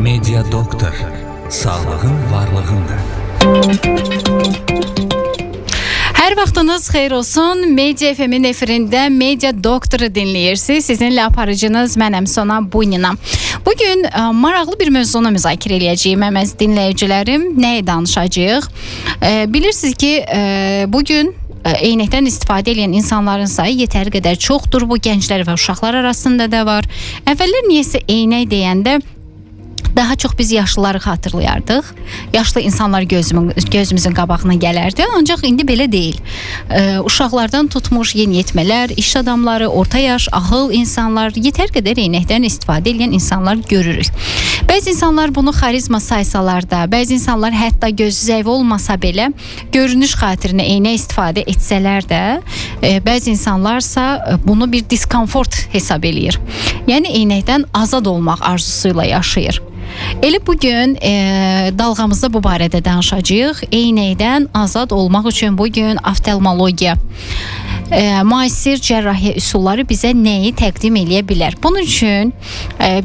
Media Doktor, sağlığın varlığındır. Hər vaxtınız xeyir olsun. Media FM-in efirində Media Doktoru dinləyirsiniz. Sizinlə aparıcınız mənəm Sona Bunina. Bugün maraqlı bir mövzunu müzakirə edəcəyim əməz dinləyicilərim. Nəyə danışacağıq? Bilirsiniz ki, bugün eynəkdən istifadə edən insanların sayı yetəri qədər çoxdur. Bu gənclər və uşaqlar arasında da var. Əvvəllər niyəsə eynək deyəndə daha çox biz yaşlıları xatırlayardıq. Yaşlı insanlar gözümüzün qabağına gələrdi. Ancaq indi belə deyil. Uşaqlardan tutmuş yeniyetmələr, iş adamları, orta yaş, ahıl insanlar, yetər qədər eynəkdən istifadə edən insanlar görürük. Bəzi insanlar bunu xarizma saysalar da, bəzi insanlar hətta göz zəif olmasa belə görünüş xatirinə eynək istifadə etsələr də, bəzi insanlarsa bunu bir diskomfort hesab eləyir. Yəni eynəkdən azad olmaq arzusuyla yaşayır. Elə bugün dalğamızda bu barədə danışacağıq. Eynəkdən azad olmaq üçün bugün oftalmologiya, müasir cərrahiyyə üsulları bizə nəyi təqdim eləyə bilər? Bunun üçün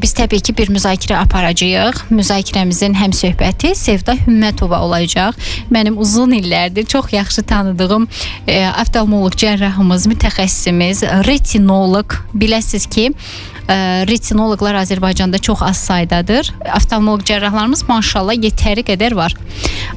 biz təbii ki bir müzakirə aparacağıq. Müzakirəmizin həmsöhbəti Sevda Hümmətova olacaq. Mənim uzun illərdir çox yaxşı tanıdığım oftalmoloq cərrahımız, mütəxəssisimiz, retinoloq. Biləsiniz ki, retinoloqlar Azərbaycanda çox az saydadır. Oftalmoloq cərrahlarımız maşallah yetəri qədər var.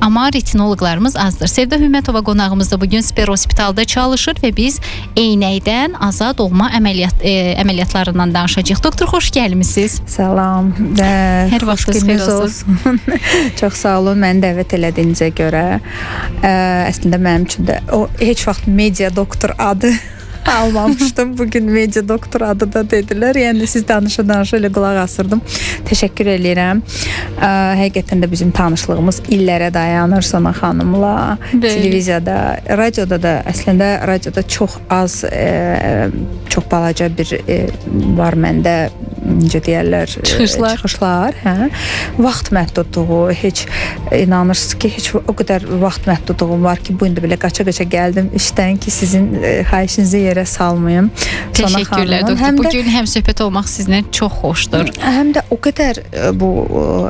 Amma retinoloqlarımız azdır. Sevda Hümmətova qonağımızda bugün Sper Hospitalda çalışır və biz eynəkdən azad olma əməliyyatlarından danışacağıq. Doktor, xoş gəlmisiniz. Salam. Hər vaxtınız xeyir olsun. Çox sağ olun, məni dəvət elədiyinizə görə. Əslində mənim üçün də o heç vaxt Media Doktor adı almamışdım. Bugün Media Doktor adı da dedilər. Yəni siz danışa-danışa elə qulaq asırdım. Təşəkkür edirəm. Həqiqətən də bizim tanışlığımız illərə dayanır Sona xanımla. Televiziyada, radioda da, əslində radioda çox az, çox balaca bir var məndə, necə deyərlər, çıxışlar. Vaxt məhdudluğu, heç inanırsınız ki, heç o qədər vaxt məhdudluğum var ki, bu indi belə qaça-qaça gəldim işdən ki, sizin xahişinizi yerə salmayım. Təşəkkürlər doktor. Bugün həm söhbət olmaq sizinlə çox xoşdur. Həm də o qədər bu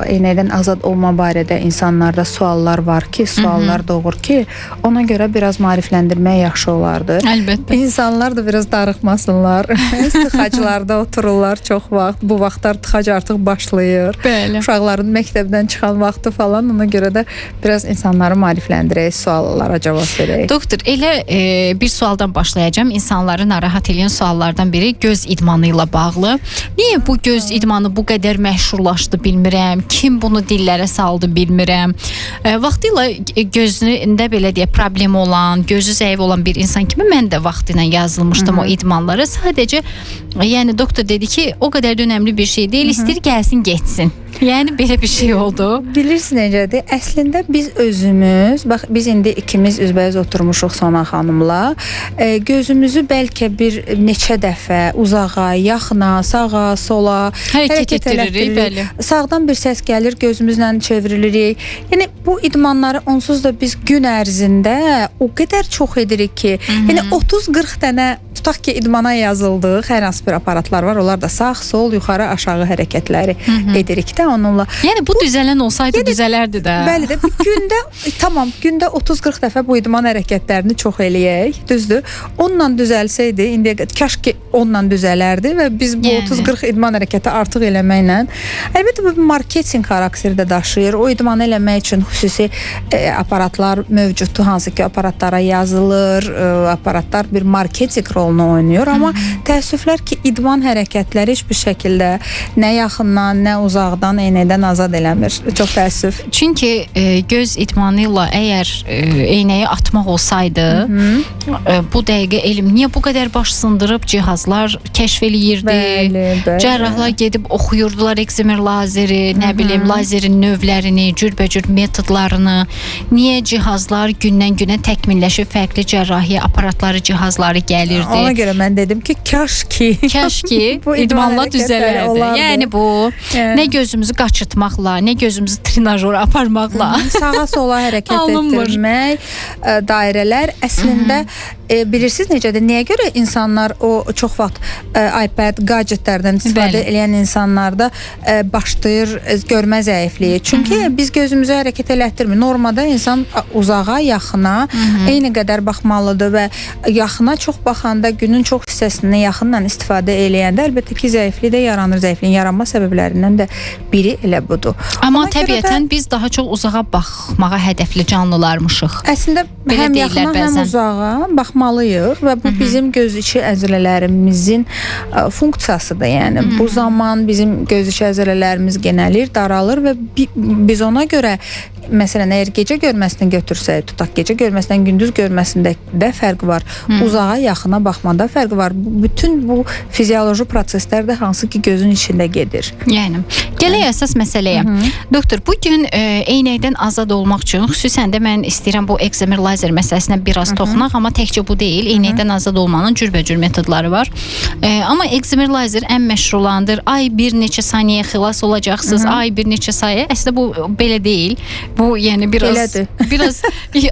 eynəkdən azad olma barədə insanlarda suallar var ki, suallar doğur ki, ona görə biraz maarifləndirmək yaxşı olardı. Əlbəttə. İnsanlar da biraz darıxmasınlar. Tıxaclarda otururlar çox vaxt. Bu vaxtlar tıxac artıq başlayır. Bəli. Uşaqların məktəbdən çıxan vaxtı falan, ona görə də biraz insanları maarifləndirək, suallara cavab verək. Doktor, elə bir sualdan başlayacağım. İnsanları narahat edən suallardan biri göz idmanı ilə bağlı. Niyə bu göz idmanı bu qədər məşhurlaşdı bilmirəm. Kim bunu dillərə saldı bilmirəm. Vaxtilə gözündə belə deyə problem olan, gözü zəif olan bir insan kimi mən də vaxtıyla yazılmışdım o idmanlara. Sadəcə yəni doktor dedi ki, o qədər də önəmli bir şey deyil, istəyir gəlsin, getsin. Yəni belə bir şey oldu. Bilirsiniz necədir? Əslində biz özümüz, bax biz indi ikimiz üzbəüz oturmuşuq Sona xanımla. Gözümüzü bəlkə bir neçə dəfə uzağa, yaxına, sağa, sola hərəkət etdiririk, bəli. Sağdan bir səs gəlir, gözümüzlə çevrilirik. Yəni bu idmanları onsuz da biz gün ərzində o qədər çox edirik ki, yəni 30-40 dənə tutaq ki idmana yazıldıq. Hər hansı bir aparatlar var. Onlar da sağ, sol, yuxarı, aşağı hərəkətləri edirik də onunla. Yəni bu düzələn olsaydı düzələrdi də. Bəli də. Gündə tamam, gündə 30-40 dəfə bu idman hərəkətlərini çox eləyək. Düzdür? Onunla düzəlsəydi, indiyə kaş ki onunla düzələrdi və biz bu 30-40 idman hərəkəti artıq eləməklə, əlbəttə bu marketinq xarakteri də daşıyır. O idmanı eləmək üçün xüsusi aparatlar mövcuddur, hansı ki aparatlara yazılır. Aparatlar bir marketinq rolunu oynayır, amma təəssüflər ki idman hərəkətləri heç bir şəkildə nə yaxından, nə uzaqdan eynəkdən azad eləmir. Çox təəssüf. Çünki göz idmanı ilə əgər eynəyi atmaq olsaydı, bu dəqiqə elm niyə bu qədər baş sındırıb cihazlar kəşf eləyirdi? Bəli. Cərrahlar gedib oxuyurdular ekzimer lazeri, nə bilim lazerin növlərini, cürbəcür metodlarını. Niyə cihazlar gündən-günə təkmilləşib fərqli cərrahiyyə aparatları, cihazları gəlirdi? Ona görə mən dedim ki, kaş ki bu idmanla düzələrdi. Yəni bu nə gözümüz gözümüzü qaçırtmaqla, nə gözümüzü trenajora aparmaqla sağa sola hərəkət alınmır. etdirmək, dairələr əslində bilirsiniz necədir? Nəyə görə insanlar o çox vaxt iPad, gadgetlərdən istifadə edən insanlarda başlayır görmə zəifliyi. Çünki biz gözümüzü hərəkət elətdirmir. Normada insan uzağa, yaxına eyni qədər baxmalıdır və yaxına çox baxanda günün çox hissəsini yaxından istifadə eləyəndə əlbəttə ki, zəiflik də yaranır. Zəifliyin yaranma səbəblərindən də biri elə budur. Amma təbiətən biz daha çox uzağa baxmağa hədəfli canlılarmışıq. Əslində Belə həm deyirlər yaxına, həm bəzən. uzağa baxmalıyıq və bu bizim göz içi əzələlərimizin funksiyasıdır. Yəni bu zaman bizim göz içi əzələlərimiz genəlir, daralır və biz ona görə məsələn, əgər gecə görməsini götürsək, tutaq gecə görməsindən gündüz görməsində də fərq var. Uzağa, yaxına baxmada fərq var. Bütün bu fizioloji proseslər də hansı ki gözün içində gedir. Yəni, gələk əsas məsələyə. Doktor, bugün eynəkdən azad olmaq üçün, xüsusən də mən istəyirəm bu ekzemir lazer məsələsinə biraz toxunaq, amma təkcə bu deyil. Eynəkdən azad olmanın cürbəcür metodları var. Amma ekzemir lazer ən məşhur olandır. Ay bir neçə saniyə xilas olacaqsınız, ay bir neçə saniyə. Əslində bu belə deyil. Bu yəni biraz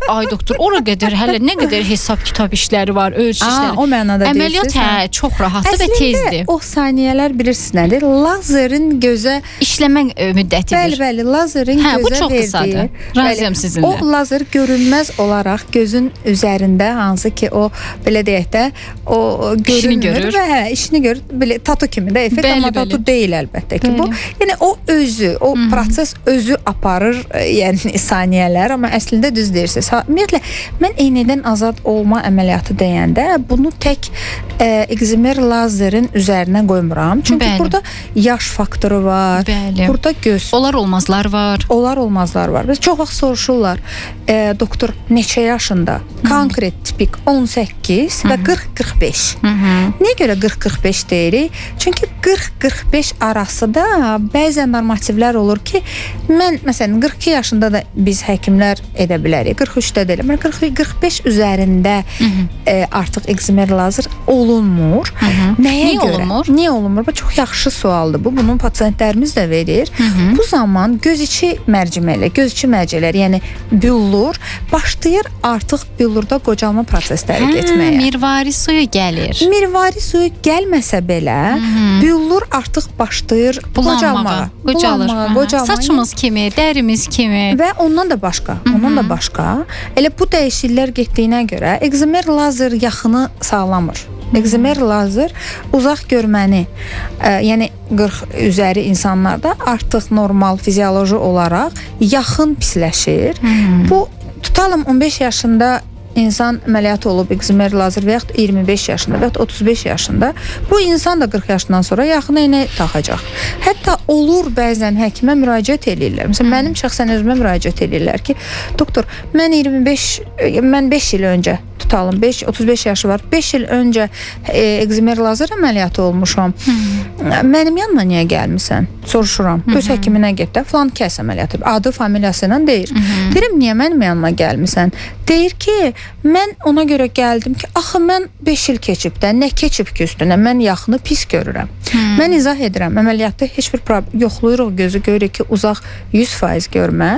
ay doktor, ora qədər hələ nə qədər hesab kitab işləri var, ölçü işləri. O mənada əməliyyat çox rahatdır və tezdir. O saniyələr bilirsiniz nədir? Lazerin gözə işləmə müddətidir. Bəli, lazerin gözə bu çox verdiyi. qısadır. Razıyam sizinlə. O lazer görünməz olaraq gözün üzərində hansı ki o belə deyək də o görünür və işini görür. Belə tatu kimi də effekt, amma tatu deyil əlbəttə ki bu. Yəni o özü, o proses özü aparır, yəni saniyələr, amma əslində düz deyirsiniz. Ümumiyyətlə, mən eynəkdən azad olma əməliyyatı deyəndə bunu tək ekzemir lazerin üzərinə qoymuram. Çünki burada yaş faktoru var, burada göz. Olar olmazlar var. Olar olmazlar var. Biz çox vaxt soruşurlar, doktor neçə yaşında? Konkret tipik 18 və 40-45. Niyə görə 40-45 deyirik? Çünki 40-45 arası da bəzən normativlər olur ki, mən məsələn 42 yaşında da biz həkimlər edə bilərik. 43-də deyil. 40-45 üzərində artıq ekzemir lazer olunmur. Nəyə görə? Olunmur? Niyə olunmur? Bu çox yaxşı sualdır. Bunun pasiyentlərimiz də verir. Bu zaman göz içi mərcimələr, göz içi mərcələr, yəni büllur başlayır artıq büllurda qocalma prosesləri getməyə. Mirvari suyu gəlir. Mirvari suyu gəlməsə belə, büllur artıq başlayır qocalmağa. Saçımız kimi, dərimiz kimi. Və ondan da başqa, Elə bu dəyişikliklər getdiyinə görə ekzemir lazer yaxını sağlamır. Ekzemir lazer uzaq görməni, yəni 40 üzəri insanlarda artıq normal fizioloji olaraq yaxın pisləşir. Bu tutalım 15 yaşında insan əməliyyat olub ekzemir lazer və yaxud 25 yaşında və yaxud 35 yaşında, bu insan da 40 yaşından sonra yaxın eynək taxacaq. Hətta olur bəzən həkimə müraciət edirlər. Məsələn, mənim şəxsən özümə müraciət edirlər ki, doktor, mən 5 il öncə tutalım, 35 yaşı var, 5 il öncə ekzemir lazer əməliyyatı olmuşam. Mənim yanıma niyə gəlmisən? Soruşuram. Öz həkiminə get də, falan kəs əməliyyatı. Adı, familiyası ilə deyir. Deyirəm, niyə mənim yanıma gəlmisən? Deyir ki, mən ona görə gəldim ki, axı mən 5 il keçib də, nə keçib ki üstünə, mən yaxını pis görürəm. Mən izah edirəm, əməliyyatda heç bir problem yoxlayırıq gözü, görürük ki, uzaq 100% görmə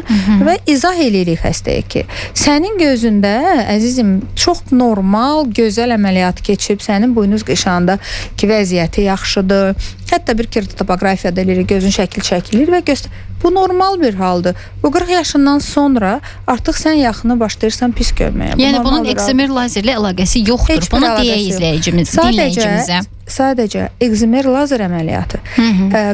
və izah eləyirik xəstəyə ki, sənin gözündə, əzizim, çox normal, gözəl əməliyyat keçib, sənin buynuz qışanda ki, vəziyyəti yaxşıdır. Hətta bir keratotopoqrafiyada eləyirik, gözün şəkil çəkilir və bu normal bir haldır. Bu 40 yaşından sonra artıq sən yaxını başlayırsan pis görməyə. Yəni bunun ekzemir lazerlə əlaqəsi yoxdur. Bunu deyə dinləyicimizə. Sadəcə ekzemir lazer əməliyyatı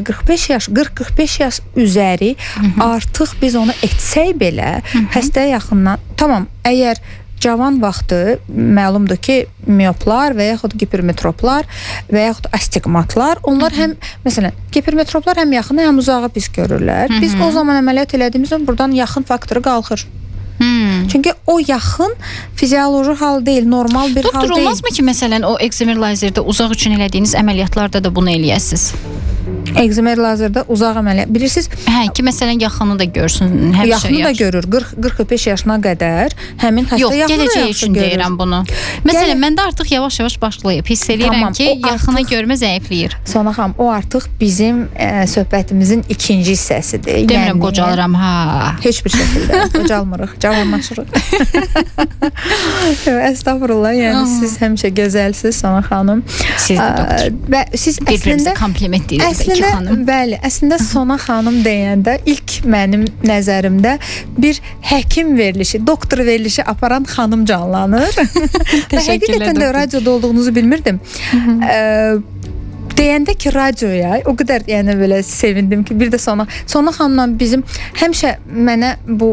40-45 yaş üzəri artıq biz onu etsək belə xəstə yaxından, tamam, əgər cavan vaxtı məlumdur ki, mioplar və yaxud hipermetroplar və yaxud astigmatlar, onlar həm, məsələn, hipermetroplar həm yaxını, həm uzağı pis görürlər. Biz o zaman əməliyyat elədiyimizdə buradan yaxın faktoru qalxır. Çünki o yaxın fizioloji hal deyil, normal bir hal deyil. Doktor, olmazmı ki, məsələn, o ekzemir lazerdə uzaq üçün elədiyiniz əməliyyatlarda da bunu eləyəsiniz? Ekzimer lazerdə uzaq əməliyyat. Bilirsiniz, Ki məsələn yaxını da görsün, həmişə yaxını da görür. 40-45 yaşına qədər həmin xəstə Yox, yaxını da gələcək yaxşı üçün görür. deyirəm bunu. Məsələn, məndə artıq yavaş-yavaş başlayıb. Hiss edirəm Tamam, ki, o yaxına artıq- görmə zəifləyir. Sona xanım, o artıq bizim söhbətimizin ikinci hissəsidir. Demirəm qocalıram, ha. Heç bir şəkildə qocalmırıq, cavanlaşırıq. Estağfurullah, yəni siz həmişə gözəlsiniz Sona xanım. Siz də doktor. Və siz Bir-birimizə əslində kompliment edirik iki Əslində, xanım. bəli, əslində Sona xanım deyəndə ilk mənim nəzərimdə bir həkim verilişi, doktor verilişi aparan xanım canlanır. Və həqiqətən də doktor. radioda olduğunuzu bilmirdim. Deyəndə ki radioya o qədər yəni belə sevindim ki bir də Sona xanımla bizim həmişə mənə bu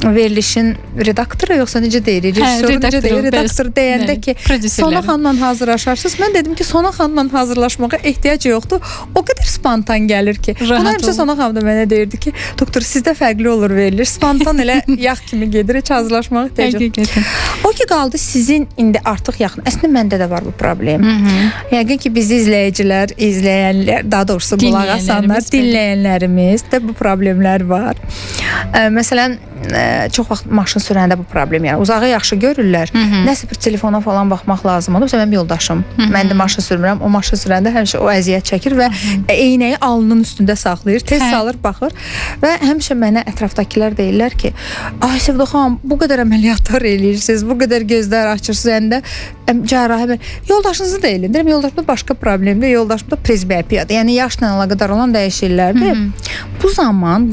verilişin redaktoru yoxsa necə deyirik, rejissoru necə deyir, redaktor deyəndə ki Sona xanımla hazırlaşarsınız. Mən dedim ki Sona xanımla hazırlaşmağa ehtiyac yoxdur. O qədər spontan gəlir ki. Buna həmişə Sona xanım da mənə deyirdi ki, doktor sizdə fərqli olur veriliş. Spontan elə yağ kimi gedir, heç hazırlaşmağa ehtiyac yoxdur. O ki qaldı sizin indi artıq yaxın. Əslində məndə də var bu problem. Yəqin ki bizi izləyənlər, daha doğrusu qulaq asanlar, dinləyənlərimiz də bu problemlər var. Məsələn, çox vaxt maşın sürəndə bu problem yəni uzağı yaxşı görürlər. Nəsə bir telefona falan baxmaq lazım olur. Məsələn, mənim yoldaşım, mən də maşın sürmürəm. O maşın sürəndə həmişə o əziyyət çəkir və eynəyi alnının üstündə saxlayır, tez salır, baxır və həmişə mənə ətrafdakılar deyirlər ki, "Ay Sevda xanım, bu qədər əməliyyatlar eləyirsiniz, bu qədər gözlər açırsınız, əndə cərrahi yoldaşınızı da eləyin." Deyirəm, yoldaşımda başqa problemdir. Yoldaşımda presbiyopiyadır. Yəni yaşla əlaqədar olan dəyişikliklərdir. Bu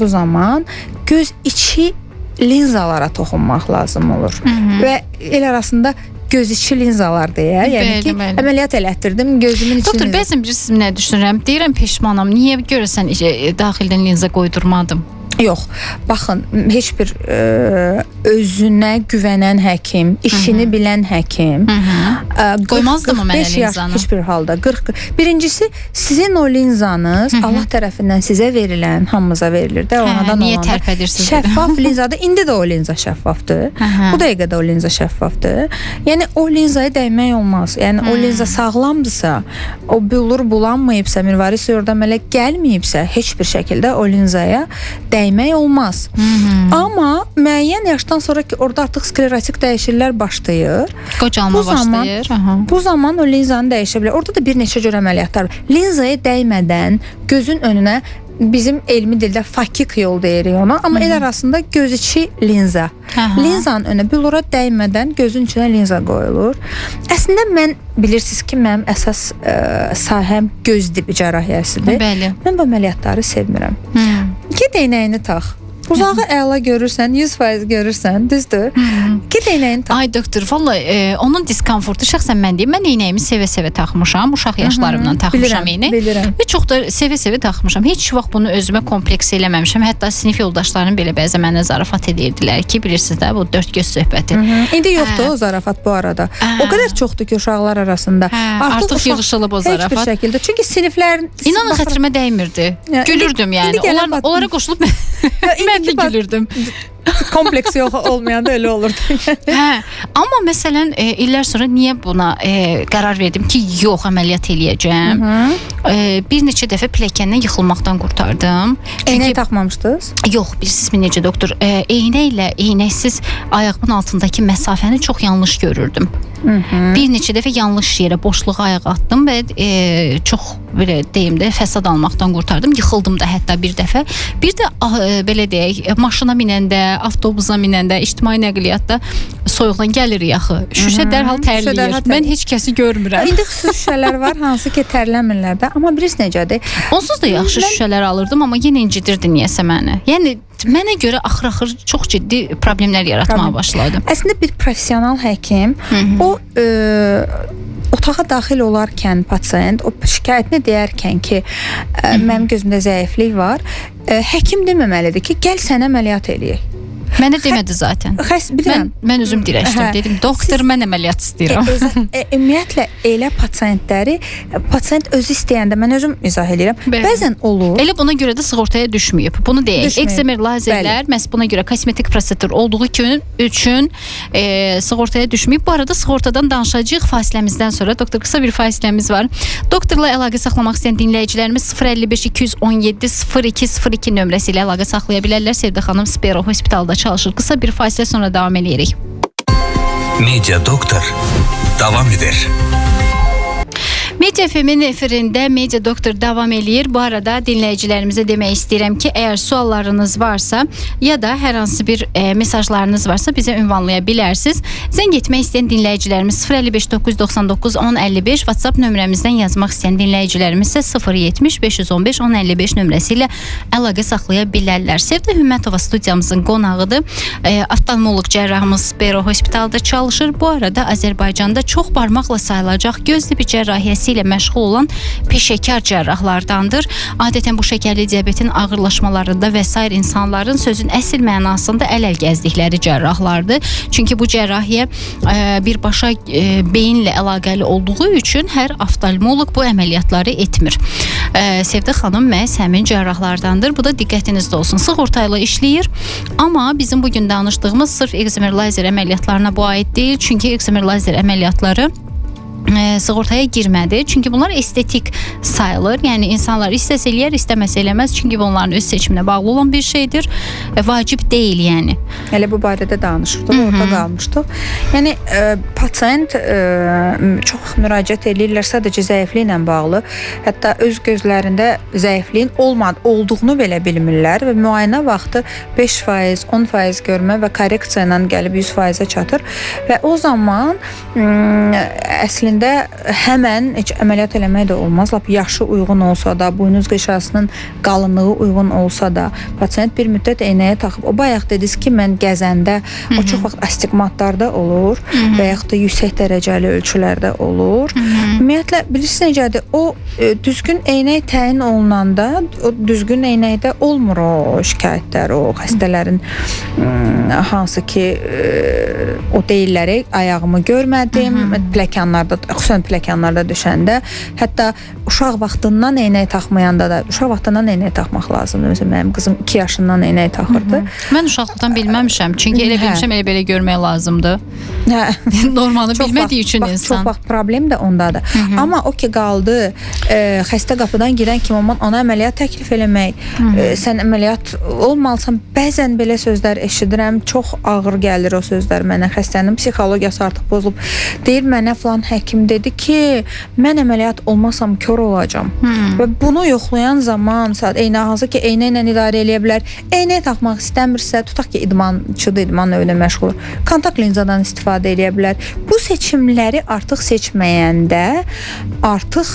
zaman göz içi linzalara toxunmaq lazım olur. Və el arasında göz içi linzalar deyə, yəni ki, əməliyyat elətdirdim, gözümün içində. Doktor, bəzən bilirsiniz nə düşünürəm? Deyirəm peşmanam. Niyə görəsən daxildən linza qoydurmadım? Yox, baxın, heç bir özünə güvənən həkim, işini bilən həkim qoymazdı mı mənə 45 yaş linzanı? heç bir halda. Birincisi, sizin o linzanız Allah tərəfindən sizə verilən, hamımıza verilir də, onadan niyə olanda. tərpədirsiniz? Şəffaf linzadır. İndi də o linza şəffafdır. Bu dəqiqədə o linza şəffafdır. Yəni o linzaya dəymək olmaz. Yəni o linza sağlamdırsa, o bulur bulanmayıbsa, mirvaris orada əmələ gəlməyibsə, heç bir şəkildə o linzaya dəymək olmaz. Amma müəyyən yaşdan sonra ki, orada artıq sklerotik dəyişikliklər başlayır. Qocalma başlayır. Bu zaman o linzanı dəyişə bilər. Orada da bir neçə cür əməliyyatlar var. Linzaya dəymədən gözün önünə bizim elmi dildə fakik yol deyirik ona, amma el arasında göz içi linza. Linzanın önə blura dəymədən gözün içinə linza qoyulur. Əslində mən bilirsiniz ki, mənim əsas sahəm göz dibi cərrahiyyəsidir. Bəli. Mən bu əməliyyatları sevmirəm. Get eynəyini tax. Uzağı əla görürsən, 100% görürsən, düzdür? Get eynəyini tax. Ay doktor, vallahi onun diskomfortu şəxsən mən deyim. Mən eynəyimi sevə-sevə taxmışam. Uşaq yaşlarımdan taxmışam eynək. Bilirəm. Və çox da sevə-sevə taxmışam. Heç vaxt bunu özümə kompleks eləməmişəm. Hətta sinif yoldaşlarım belə bəzən mənə zarafat edirdilər ki, bilirsiniz də, bu dörd göz söhbəti. İndi yoxdur o zarafat bu arada. O qədər çoxdur ki, uşaqlar arasında. Artıq yığışılıb o zarafat. Heç bir şəkildə. Çünki siniflərin İnanın xətrimə dəymirdi. Gülürdüm yəni. Onlara qoşulub mən də gülürdüm. Kompleks yox olmayanda elə olurdu. Amma məsələn illər sonra niyə buna qərar verdim ki, yox, əməliyyat eləyəcəm. Bir neçə dəfə pilləkəndən yıxılmaqdan qurtardım. Eynək taxmamışdınız? Yox, bilirsiniz necə doktor? Eynəklə eynəksiz ayağımın altındakı məsafəni çox yanlış görürdüm. Bir neçə dəfə yanlış yerə, boşluğa ayaq atdım və çox belə deyim də fəsad almaqdan qurtardım. Yıxıldım da hətta bir dəfə. Bir də belə deyək, maşına minəndə, avtobusa minəndə, ictimai nəqliyyatda soyuqdan gəlirik axı. Şüşə dərhal tərləyir. Mən heç kəsi görmürəm. İndi xüsusi şüşələr var, hansı ki tərləmirlər də. Amma bilirsiniz necədir? Onsuz da yaxşı şüşələr alırdım, amma yenə incidirdi niyəsə məni. Yəni mənə görə axır çox ciddi problemlər yaratmağa başladı. Əslində bir professional həkim o otağa daxil olarkən pasiyent o şikayətini deyərkən ki, mənim gözümdə zəiflik var, həkim deməməlidir ki, gəl sənə əməliyyat eləyək. Mənə demədi zaten. Bilirəm. Mən özüm dirəşdim. Dedim, doktor, mən əməliyyat istəyirəm. Ümumiyyətlə elə pasiyent özü istəyəndə mən özüm izah edirəm. Bəzən olur. Elə buna görə də sığortaya düşməyib. Bunu deyək. Eksemer lazerlər məhz buna görə kosmetik prosedur olduğu üçün sığortaya düşməyib. Bu arada sığortadan danışacağıq fasiləmizdən sonra. Doktor, qısa bir fasiləmiz var. Doktorla əlaqə saxlamaq istəyən dinləyicilərimiz 055 217 0202 nömrəsi ilə əlaqə saxlaya bilərlər. Sevdə xanım Spero Hospitalda çalışır. Qısa bir fasilə sonra davam edirik. Media Doktor davam edir. Media FM-in efirində Media Doktor davam eləyir. Bu arada dinləyicilərimizə demək istəyirəm ki, əgər suallarınız varsa ya da hər hansı bir mesajlarınız varsa bizə ünvanlaya bilərsiniz. Zəng etmək istəyən dinləyicilərimiz 055 999 1055, WhatsApp nömrəmizdən yazmaq istəyən dinləyicilərimiz isə 070 515 1055 nömrəsi ilə əlaqə saxlaya bilərlər. Sevdə Hümmətova studiyamızın qonağıdır. Oftalmoloq cərrahımız Spero Hospitalda çalışır. Bu arada Azərbaycanda çox barmaqla sayılacaq göz tipi cərrahiyyəsi ilə məşğul olan peşəkar cərrahlardandır. Adətən bu şəkərli diabetin ağırlaşmalarında və sair insanların sözün əsl mənasında əl-əl gəzdikləri cərrahlardır. Çünki bu cərrahiyyə birbaşa beyinlə əlaqəli olduğu üçün hər oftalmoloq bu əməliyyatları etmir. Sevdə xanım məhz həmin cərrahlardandır. Bu da diqqətinizdə olsun. Sığorta ilə işləyir. Amma bizim bugün danışdığımız sırf eksemer lazer əməliyyatlarına bu aid deyil. Çünki eksemer lazer əməliyyatları sığortaya girmədi. Çünki bunlar estetik sayılır. Yəni insanlar istəsə eləyər, istəməsə eləməz. Çünki bunların öz seçiminə bağlı olan bir şeydir. Vacib deyil yəni. Elə bu barədə danışırdıq, orada qalmışdıq. Yəni pasiyent çox müraciət edirlər sadəcə zəifliklə bağlı. Hətta öz gözlərində zəifliyin olduğunu belə bilmirlər və müayinə vaxtı 5%, 10% görmə və korreksiya ilə gəlib 100%-ə çatır və o zaman əslində həmən heç əməliyyat eləmək də olmaz. Lap yaşı uyğun olsa da, buynuz qişasının qalınlığı uyğun olsa da, pasiyent bir müddət eynəyə taxıb. O bayaq dediniz ki, mən gəzəndə o çox vaxt astigmatlarda olur və yaxud da yüksək dərəcəli ölçülərdə olur. Ümumiyyətlə bilirsiniz necədir? O düzgün eynək təyin olunanda, o düzgün eynəkdə olmur o şikayətlər, o xəstələrin hansı ki o deyirlər, ayağımı görmədim, pləkanlarda, xüsusən pləkanlarda düşəndə, hətta uşaq vaxtından eynək taxmayanda da, uşaq vaxtından eynək taxmaq lazımdır. Məsələn, mənim qızım 2 yaşından eynək taxırdı. Mən uşaqlıqdan bilməmişəm. Çünki elə bilmişəm, elə belə görmək lazımdır. Normalı bilmədiyi üçün insan. Çox vaxt problem də ondadır. Amma o ki qaldı, xəstə qapıdan girən kimi ona əməliyyat təklif eləmək, sən əməliyyat olmalısan, bəzən belə sözlər eşidirəm, çox ağır gəlir o sözlər mənə. Xəstənin psixologiyası artıq pozulub. Deyir, mənə falan həkim dedi ki, mən əməliyyat olmasam kör olacam. Və bunu yoxlayan zaman, hansı ki, eynə ilə idarə eləyə bilər. Eynə taxmaq istəmirsə, tutaq ki, idmançıdır, idman növünə məşğul, kontakt linzadan istifadə eləyə bilər. Bu seçimləri artıq seçməyəndə artıq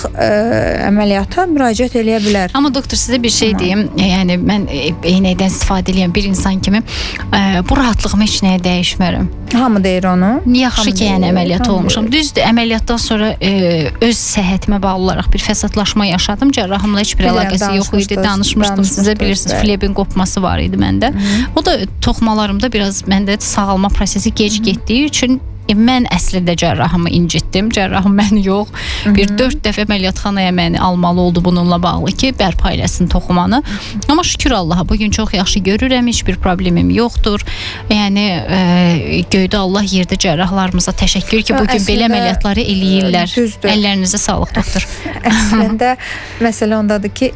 əməliyyata müraciət eləyə bilər. Amma doktor, sizə bir şey deyim. Yəni, mən eynəkdən istifadə edən bir insan kimi bu rahatlığımı heç nəyə dəyişmərəm. Hamı deyir onu. Yaxşı ki, yəni əməliyyat olmuşam. Düzdür, əməliyyatdan sonra öz səhhətimə bağlı olaraq bir fəsadlaşma yaşadım. Cərrahımla heç bir əlaqəsi yox idi. Danışmışdım sizə, bilirsiniz, flebin qopması var idi məndə. O da toxumalarımda biraz məndə sağalma prosesi gec getdiyi üçün mən əslində cərrahımı incitdim. Cərrahım məni yox. Bir 4 dəfə əməliyyatxanaya məni almalı oldu bununla bağlı ki, bərpa eləsin toxumanı. Amma şükür Allaha, bugün çox yaxşı görürəm, heç bir problemim yoxdur. Yəni, göydə Allah, yerdə cərrahlarımıza təşəkkür ki, bugün belə əməliyyatları eləyirlər. Əllərinizə sağlıq, doktor. Əslində, məsələ ondadır ki,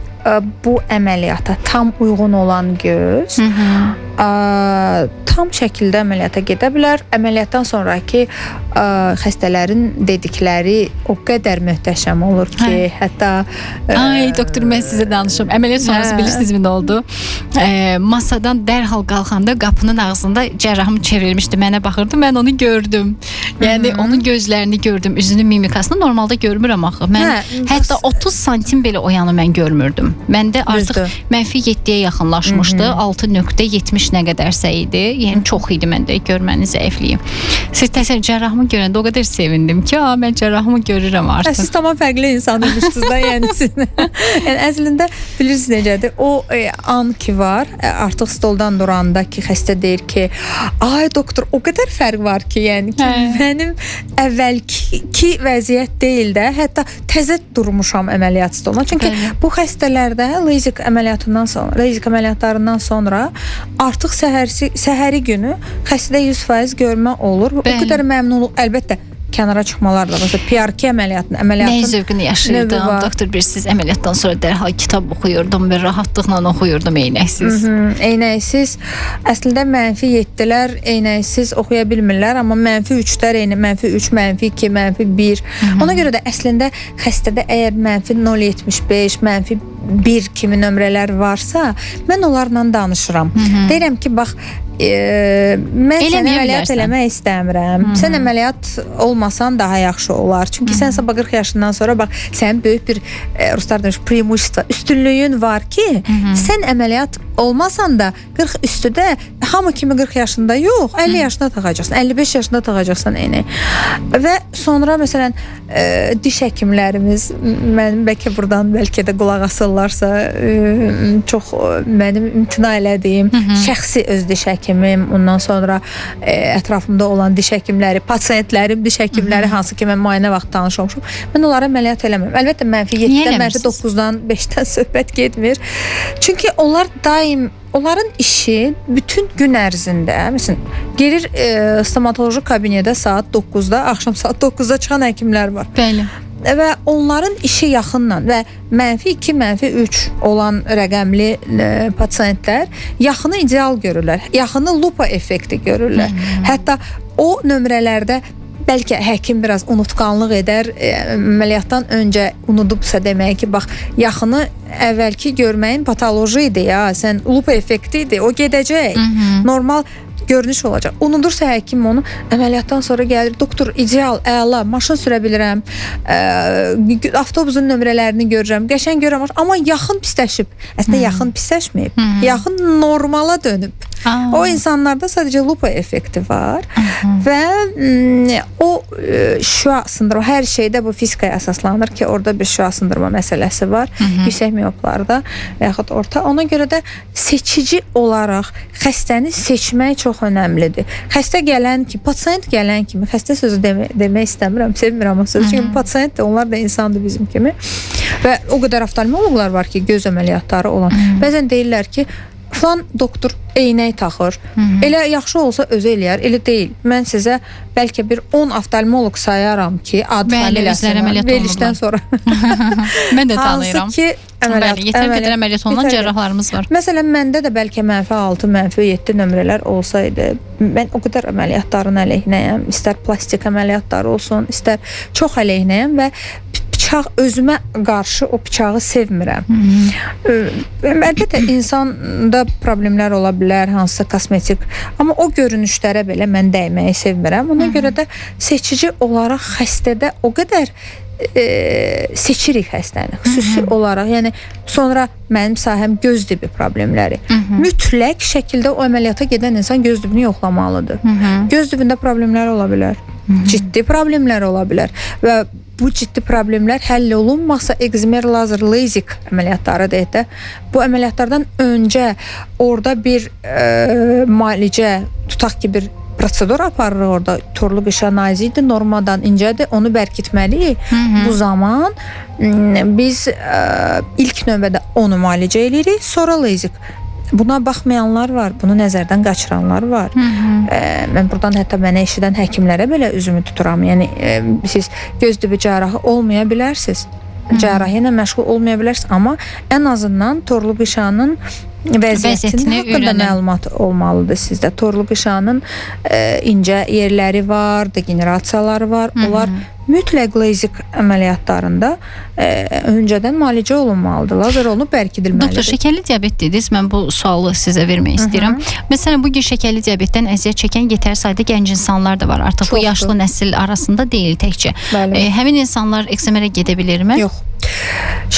bu əməliyyata tam uyğun olan göz tam şəkildə əməliyyata gedə bilər. Əməliyyatdan sonraki xəstələrin dedikləri o qədər möhtəşəm olur ki, hətta... Ay, doktor, mən sizə danışım. Əməliyyat sonrası bilirsiniz mi nə oldu? Masadan dərhal qalxanda qapının ağzında cərrahım çevrilmişdi, mənə baxırdı, mən onu gördüm. Yəni, onun gözlərini gördüm, üzünün mimikasını normalda görmürəm axı. Mən hətta 30 santim belə o yanı mən görmürdüm. Məndə artıq mənfi 7-yə yaxınlaşmışdı, 6.70 yaş nə qədərsə idi. Yəni çox idi məndə görmənin zəifliyi. Siz təsəvvür cərrahımı görəndə o qədər sevindim ki, mən cərrahımı görürəm artıq. Siz tamam fərqli insanmışsınız da, yəni siz. Yəni əslində bilirsiniz necədir? O an ki var, artıq stoldan duranda ki xəstə deyir ki, ay doktor, o qədər fərq var ki, yəni ki mənim əvvəlki vəziyyət deyil də, hətta təzə durmuşam əməliyyat stoluna. Çünki bu xəstələrdə lazik əməliyyatlarından sonra artıq səhəri günü xəstədə 100% görmə olur. O qədər məmnunluq, əlbəttə kənara çıxmalar da. Məsələn, PRK əməliyyatın Nəyi zövqünü yaşayırdım, doktor, bir siz əməliyyatdan sonra dərhal kitab oxuyurdum və rahatlıqla oxuyurdum eynəksiz. Eynəksiz, əslində mənfi 7-lər eynəksiz oxuya bilmirlər, amma mənfi 3-lər, mənfi 3, mənfi 2, mənfi 1. Ona görə də əslində xəstədə əgər mənfi 0.75, mənfi 1 kimi nömrələr varsa, mən onlarla danışıram. Deyirəm ki, bax, mən səni əməliyyat eləmək istəmirəm. Sən əməliyyat olmasan daha yaxşı olar. Çünki sən sabah 40 yaşından sonra bax, sənin böyük bir ruslar demiş, preimущество, üstünlüyün var ki, sən əməliyyat olmasan da 40 üstüdə hamı kimi 40 yaşında yox, 50 yaşında taxacaqsan, 55 yaşında taxacaqsan eynək. Və sonra məsələn diş həkimlərimiz, mənim bəlkə buradan bəlkə də qulaq asırlarsa, çox mənim imtina elədiyim şəxsi öz diş həkimim, ondan sonra ətrafımda olan diş həkimləri, pasiyentlərim, diş həkimləri, hansı ki mən müayinə vaxt tanış olmuşum, mən onlara əməliyyat eləmirəm. Əlbəttə mənfi 7-dən, mənfi 9-dan, 5-dən söhbət getmir. Çünki onlar onların işi bütün gün ərzində, məsələn, gelir stomatoloji kabinetə saat 9-da, axşam saat 9-da çıxan həkimlər var. Bəli. Və onların işi yaxınla və mənfi 2, mənfi 3 olan rəqəmli pasiyentlər yaxını ideal görürlər. Yaxını lupa effekti görürlər. Hətta o nömrələrdə bəlkə həkim biraz unutqanlıq edər, əməliyyatdan öncə unudubsa demək ki, bax, yaxını əvvəlki görməyin patoloji idi ya, sən lupa effekti idi, o gedəcək. Normal görünüş olacaq. Unudursa həkim onu, əməliyyatdan sonra gəlir, doktor, ideal, əla, maşın sürə bilirəm, avtobusun nömrələrini görürəm, qəşəng görürəm, amma yaxın pisləşib. Əslində yaxın pisləşməyib, yaxın normala dönüb. O insanlarda sadəcə lupa effekti var və o şüa sındırma, hər şeydə bu fizikaya əsaslanır ki, orada bir şüa sındırma məsələsi var, yüksək miyoplarda və yaxud orta. Ona görə də seçici olaraq xəstəni seçmək çox önəmlidir. Xəstə gələn kimi, pasiyent gələn kimi, xəstə sözü demək istəmirəm, sevmirəm o sözü, çünki pasiyent də, onlar da insandır bizim kimi və o qədər oftalmoloqlar var ki, göz əməliyyatları olan. Bəzən deyirlər ki, falan doktor eynək taxır. Elə yaxşı olsa özü eləyər, elə deyil. Mən sizə bəlkə bir 10 oftalmoloq sayaram ki, ad familiyasını verilişdən sonra. Mən də tanıyıram. Hansı ki, yetər qədər əməliyyat olunan cərrahlarımız var. Məsələn, məndə də bəlkə mənfi 6, mənfi 7 nömrələr olsaydı, mən o qədər əməliyyatların əleyhinəyəm. İstər plastik əməliyyatları olsun, istər çox əleyhinəyəm və bıçaq özümə qarşı o bıçağı sevmirəm. Əlbəttə insanda problemlər ola bilər, hansısa kosmetik, amma o görünüşlərə belə mən dəyməyi sevmirəm. Ona görə də seçici olaraq xəstədə o qədər seçirik xəstəni, xüsusi olaraq, yəni sonra mənim sahəm göz dibi problemləri. Mütləq şəkildə o əməliyyata gedən insan göz dibini yoxlamalıdır. Göz dibində problemlər ola bilər, ciddi problemlər ola bilər və bu ciddi problemlər həll olunmasa ekzimer lazer lazik əməliyyatları deyək də, bu əməliyyatlardan öncə orada bir müalicə, tutaq ki, bir prosedur aparırıq orada, torlu qışa nazidir, normadan incədir, onu bərkitməliyik. Bu zaman biz ilk növbədə onu müalicə edirik, sonra lazik. Buna baxmayanlar var, bunu nəzərdən qaçıranlar var. Mən buradan hətta mənə eşidən həkimlərə belə üzümü tuturam. Yəni siz göz dibi cərrahı olmaya bilərsiniz. Cərrahi ilə məşğul olmaya bilərsiniz, amma ən azından torlu qışanın vəziyyətinin haqqında məlumat olmalıdır sizdə. Torlu qışanın incə yerləri var, degenerasiyaları var. Onlar mütləq lazik əməliyyatlarında öncədən müalicə olunmalıdır. Lazer olunub bərkidilməlidir. Doktor, şəkərli diabet dediniz, mən bu sualı sizə vermək istəyirəm. Məsələn, bugün şəkərli diabetdən əziyyət çəkən yetər sayda gənc insanlar da var. Artıq bu yaşlı nəsil arasında deyil təkcə. Həmin insanlar ekzemerə gedə bilirmi? Yox.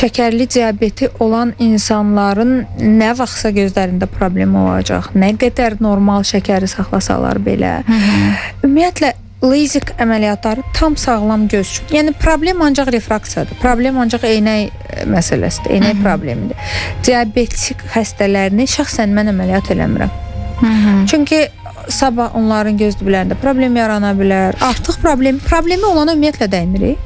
şəkərli diabeti olan insanların nə vaxtsa gözlərində problem olacaq, nə qədər normal şəkəri saxlasalar belə. Ümumiyyətlə lazik əməliyyatları tam sağlam göz üçün. Yəni problem ancaq refraksiyadır. Problem ancaq eynək məsələsidir, eynək problemidir. Diabetik xəstələrini şəxsən mən əməliyyat eləmirəm. Çünki sabah onların göz diblərində problem yarana bilər. Artıq problemi olana ümumiyyətlə dəymirik.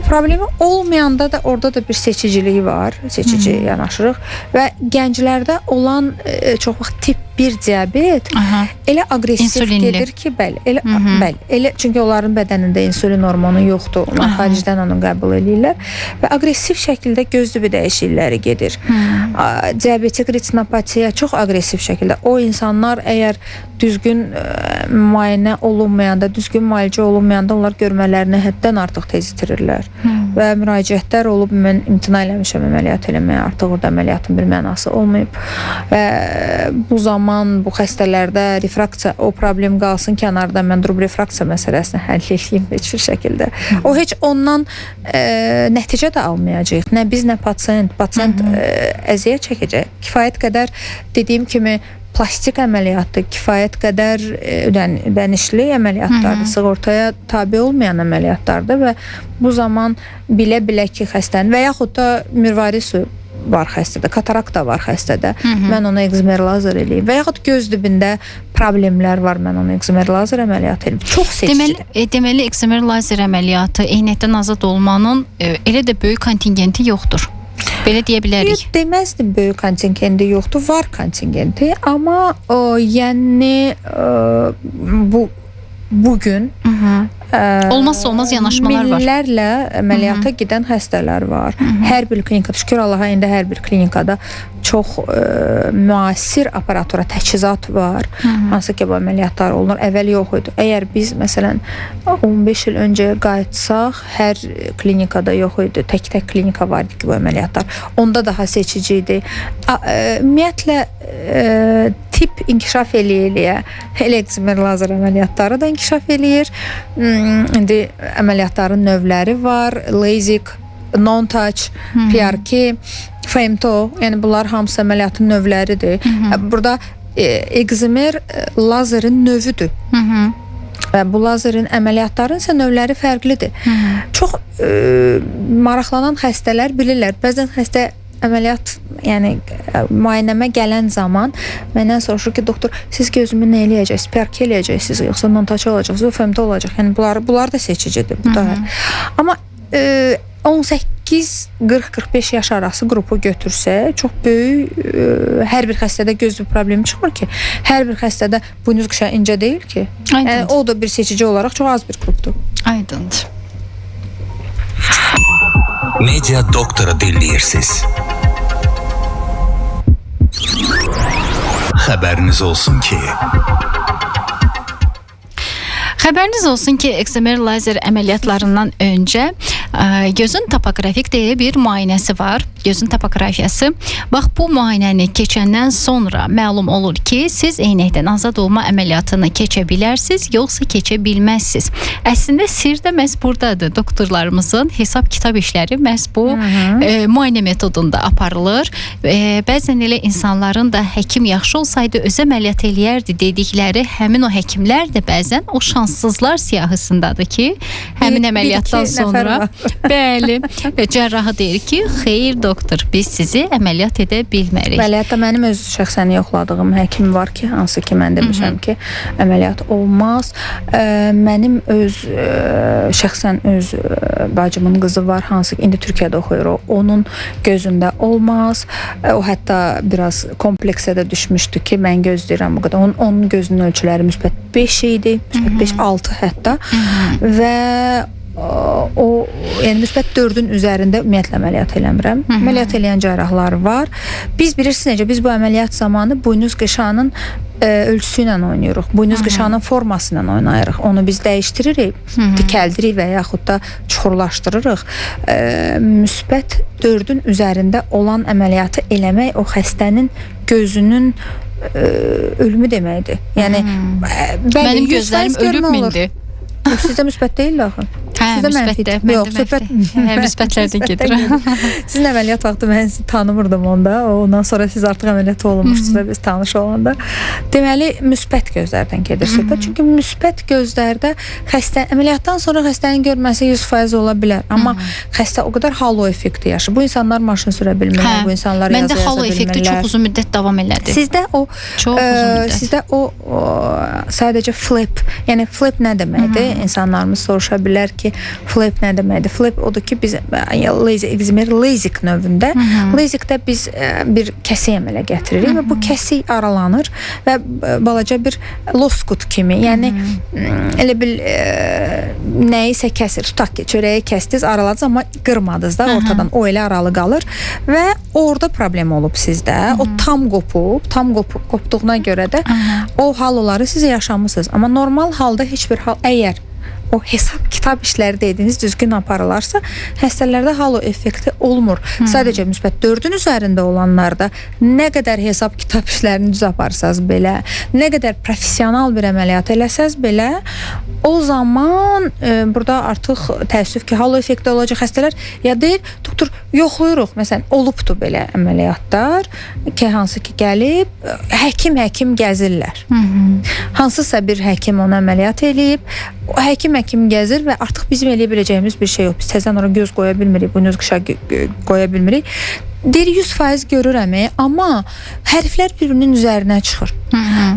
Problemi olmayanda da orada da bir seçicilik var, seçici yanaşırıq və gənclərdə olan çox vaxt tip 1 diabet elə aqressiv gedir ki, elə çünki onların bədənində insulin hormonu yoxdur, onlar xaricdən onu qəbul edirlər və aqressiv şəkildə göz dibi dəyişiklikləri gedir. Diabetik retinopatiya çox aqressiv şəkildə. O insanlar əgər düzgün müayinə olunmayanda, düzgün müalicə olunmayanda onlar görmələrini həddən artıq tez itirirlər. Və müraciətlər olub, mən imtina eləmişəm əməliyyat eləməyə, artıq orada əməliyyatın bir mənası olmayıb və bu zaman bu xəstələrdə refraksiya, o problem qalsın kənarda, mən durub refraksiya məsələsini həll edeyim heç bir şəkildə. O heç ondan nəticə də almayacaq. Nə biz, nə pasient əziyyət çəkəcək. Kifayət qədər dediyim kimi plastik əməliyyatdır, kifayət qədər ödənişli əməliyyatlardır, sığortaya tabe olmayan əməliyyatlardır və bu zaman bilə-bilə ki xəstənin və yaxud da mirvaris var xəstədə, katarakt da var xəstədə, mən ona ekzimer lazer eləyim və yaxud göz dibində problemlər var, mən ona ekzimer lazer əməliyyat eləyim. Çox seçicidir. Deməli, ekzimer lazer əməliyyatı eynəkdən azad olmanın elə də böyük kontingenti yoxdur. Belə deyə bilərik. Deməzdim böyük kontingenti yoxdur, var kontingenti, amma yəni bugün olmazsa olmaz yanaşmalar var. Minlərlə əməliyyata gedən xəstələr var. Hər bir klinikada, şükür Allaha, indi hər bir klinikada çox müasir aparatura, təchizat var. Hansı ki, bu əməliyyatlar olunur. Əvvəl yox idi. Əgər biz, məsələn, 15 il öncə qayıtsaq, hər klinikada yox idi. Tək-tək klinika var idi ki, bu əməliyyatlar. Onda daha seçici idi. Ümumiyyətlə, tip inkişaf eləyə-eləyə elə ekzimer lazer əməliyyatları da inkişaf eləyir. İndi əməliyyatların növləri var. Lazik, non-touch, PRK, FEMTO, yəni bunlar hamısı əməliyyatın növləridir. Burada ekzimer lazerin növüdür. Və bu lazerin əməliyyatların isə növləri fərqlidir. Çox maraqlanan xəstələr bilirlər. Bəzən xəstə əməliyyat, yəni müayinəmə gələn zaman məndən soruşur ki, doktor, siz gözümü nə eləyəcəksiniz? PRK eləyəcəksiniz, yoxsa non-touch olacaq, yoxsa FEMTO olacaq? Yəni bunlar da seçicidir. Bu da. Amma 18-40-45 yaş arası qrupu götürsə, çox böyük, hər bir xəstədə göz problemi çıxmır ki. Hər bir xəstədə buynuz qışa incə deyil ki. Yəni, o da bir seçici olaraq çox az bir qrupdur. Aydındır. Media Doktor'u dinləyirsiniz. Xəbəriniz olsun ki... Xəbəriniz olsun ki, ekzimer lazer əməliyyatlarından öncə gözün topografik deyə bir müayinəsi var. Gözün topografiyası. Bax, bu müayinəni keçəndən sonra məlum olur ki, siz eynəkdən azad olma əməliyyatını keçə bilərsiniz, yoxsa keçə bilməzsiniz. Əslində sir də məhz buradadır. Doktorlarımızın hesab kitab işləri məhz bu müayinə metodunda aparılır. Bəzən elə insanların da həkim yaxşı olsaydı öz əməliyyat eləyərdi dedikləri həmin o həkimlər də bəzən o şanssızlar siyahısındadır ki, həmin əməliyyatdan sonra bəli, cərrahı deyir ki, xeyr doktor, biz sizi əməliyyat edə bilmərik. Bəli, hətta mənim öz şəxsən yoxladığım həkim var ki, hansı ki, mən demişəm ki, əməliyyat olmaz. Mənim öz şəxsən öz bacımın qızı var, hansı ki, indi Türkiyədə oxuyur o. Onun gözündə olmaz. O hətta biraz kompleksə də düşmüşdü ki, mən gözləyirəm bu qədər. Onun gözünün ölçüləri müsbət 5 idi, müsbət 5-6 hətta və o, yəni müsbət 4-ün üzərində ümumiyyətlə əməliyyat eləmirəm. Əməliyyat eləyən cərrahlar var. Biz bilirsiniz necə, biz bu əməliyyat zamanı buynuz qışağının ölçüsü ilə oynayırıq. Buynuz qışağının forması ilə oynayırıq. Onu biz dəyişdiririk, dikəldirik və yaxud da çuxurlaşdırırıq. Müsbət 4-ün üzərində olan əməliyyatı eləmək o xəstənin gözünün ölümü deməkdir. Yəni mənim gözlərim ölüb mindi. Sizdə müsbət deyil axı. Sizdə mənfi tip yox, söhbət müsbətlərdən gedir. Sizin əməliyyat vaxtı mən sizi tanımırdım onda. Ondan sonra siz artıq əməliyyat olunmuşsunuz da biz tanış olanda. Deməli, müsbət gözlərdən gedir söhbət. Çünki müsbət gözlərdə əməliyyatdan sonra xəstənin görməsi 100% ola bilər. Amma xəstə o qədər halo effekti yaşayır. Bu insanlar maşın sürə bilmirlər, bu insanlar yazı yaza bilmirlər. Məndə halo effekti çox uzun müddət davam elədi. Sizdə o sadəcə flip, yəni flip nə deməkdir? İnsanlarımız soruşa bilər ki, flip nə deməkdir? Flip odur ki, biz lazik növündə, lazikdə biz bir kəsik əmələ gətiririk və bu kəsik aralanır və balaca bir loskut kimi, yəni elə bil nəyisə kəsir. Tutaq ki, çörəyi kəsdiniz, araladınız, amma qırmadınız da ortadan. O elə aralı qalır və orada problem olub sizdə. O tam qopduğuna görə də o haloları siz yaşamısınız. Amma normal halda heç bir hal, əgər o hesab kitab işləri dediyiniz düzgün aparılarsa, həstələrdə halo effekti olmur. Sadəcə müsbət 4-ün üzərində olanlarda nə qədər hesab kitab işlərini düz aparsanız belə, nə qədər professional bir əməliyyat eləsəz belə, o zaman burada artıq təəssüf ki, halo effekti olacaq xəstələr ya deyir, doktor, yoxlayırıq. Məsələn, olubdur belə əməliyyatlar ki, hansı ki gəlib, həkim gəzirlər. Hansısa bir həkim onu əməliyyat eləyib, həkim gəzir və artıq bizim eləyə biləcəyimiz bir şey yox. Biz təzən ora göz qoya bilmirik, buynuz qışa qoya bilmirik. Deyir 100% görürəm, amma hərflər bir-birinin üzərinə çıxır.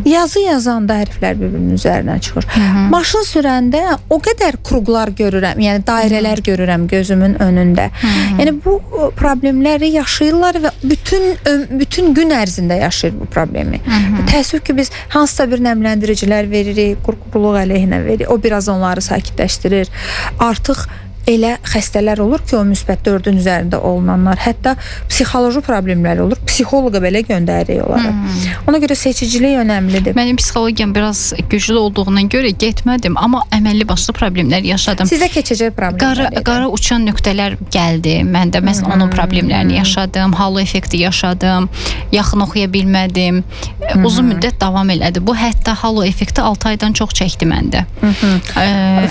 Yazı yazanda hərflər bir-birinin üzərinə çıxır. Maşın sürəndə o qədər kruqlar görürəm, yəni dairələr görürəm gözümün önündə. Yəni bu problemləri yaşayırlar və bütün gün ərzində yaşayır bu problemi. Təəssüf ki, biz hansısa bir nəmləndiricilər veririk, qurquluq əleyhinə veririk, o biraz onları sakitləşdirir. Artıq elə xəstələr olur ki, o müsbət 4-ün üzərində olunanlar, hətta psixoloji problemləri olur. Psixoloqa belə göndəririk olaraq. Ona görə seçicilik önəmlidir. Mənim psixologiyam biraz güclü olduğundan görə getmədim, amma əməlli başlı problemlər yaşadım. Sizdə keçəcək problemlər. Qara uçan nöqtələr gəldi. Mən də məsələn onun problemlərini yaşadım, halo effekti yaşadım, yaxın oxuya bilmədim. Uzun müddət davam elədi. Bu hətta halo effekti 6 aydan çox çəkdi məndə.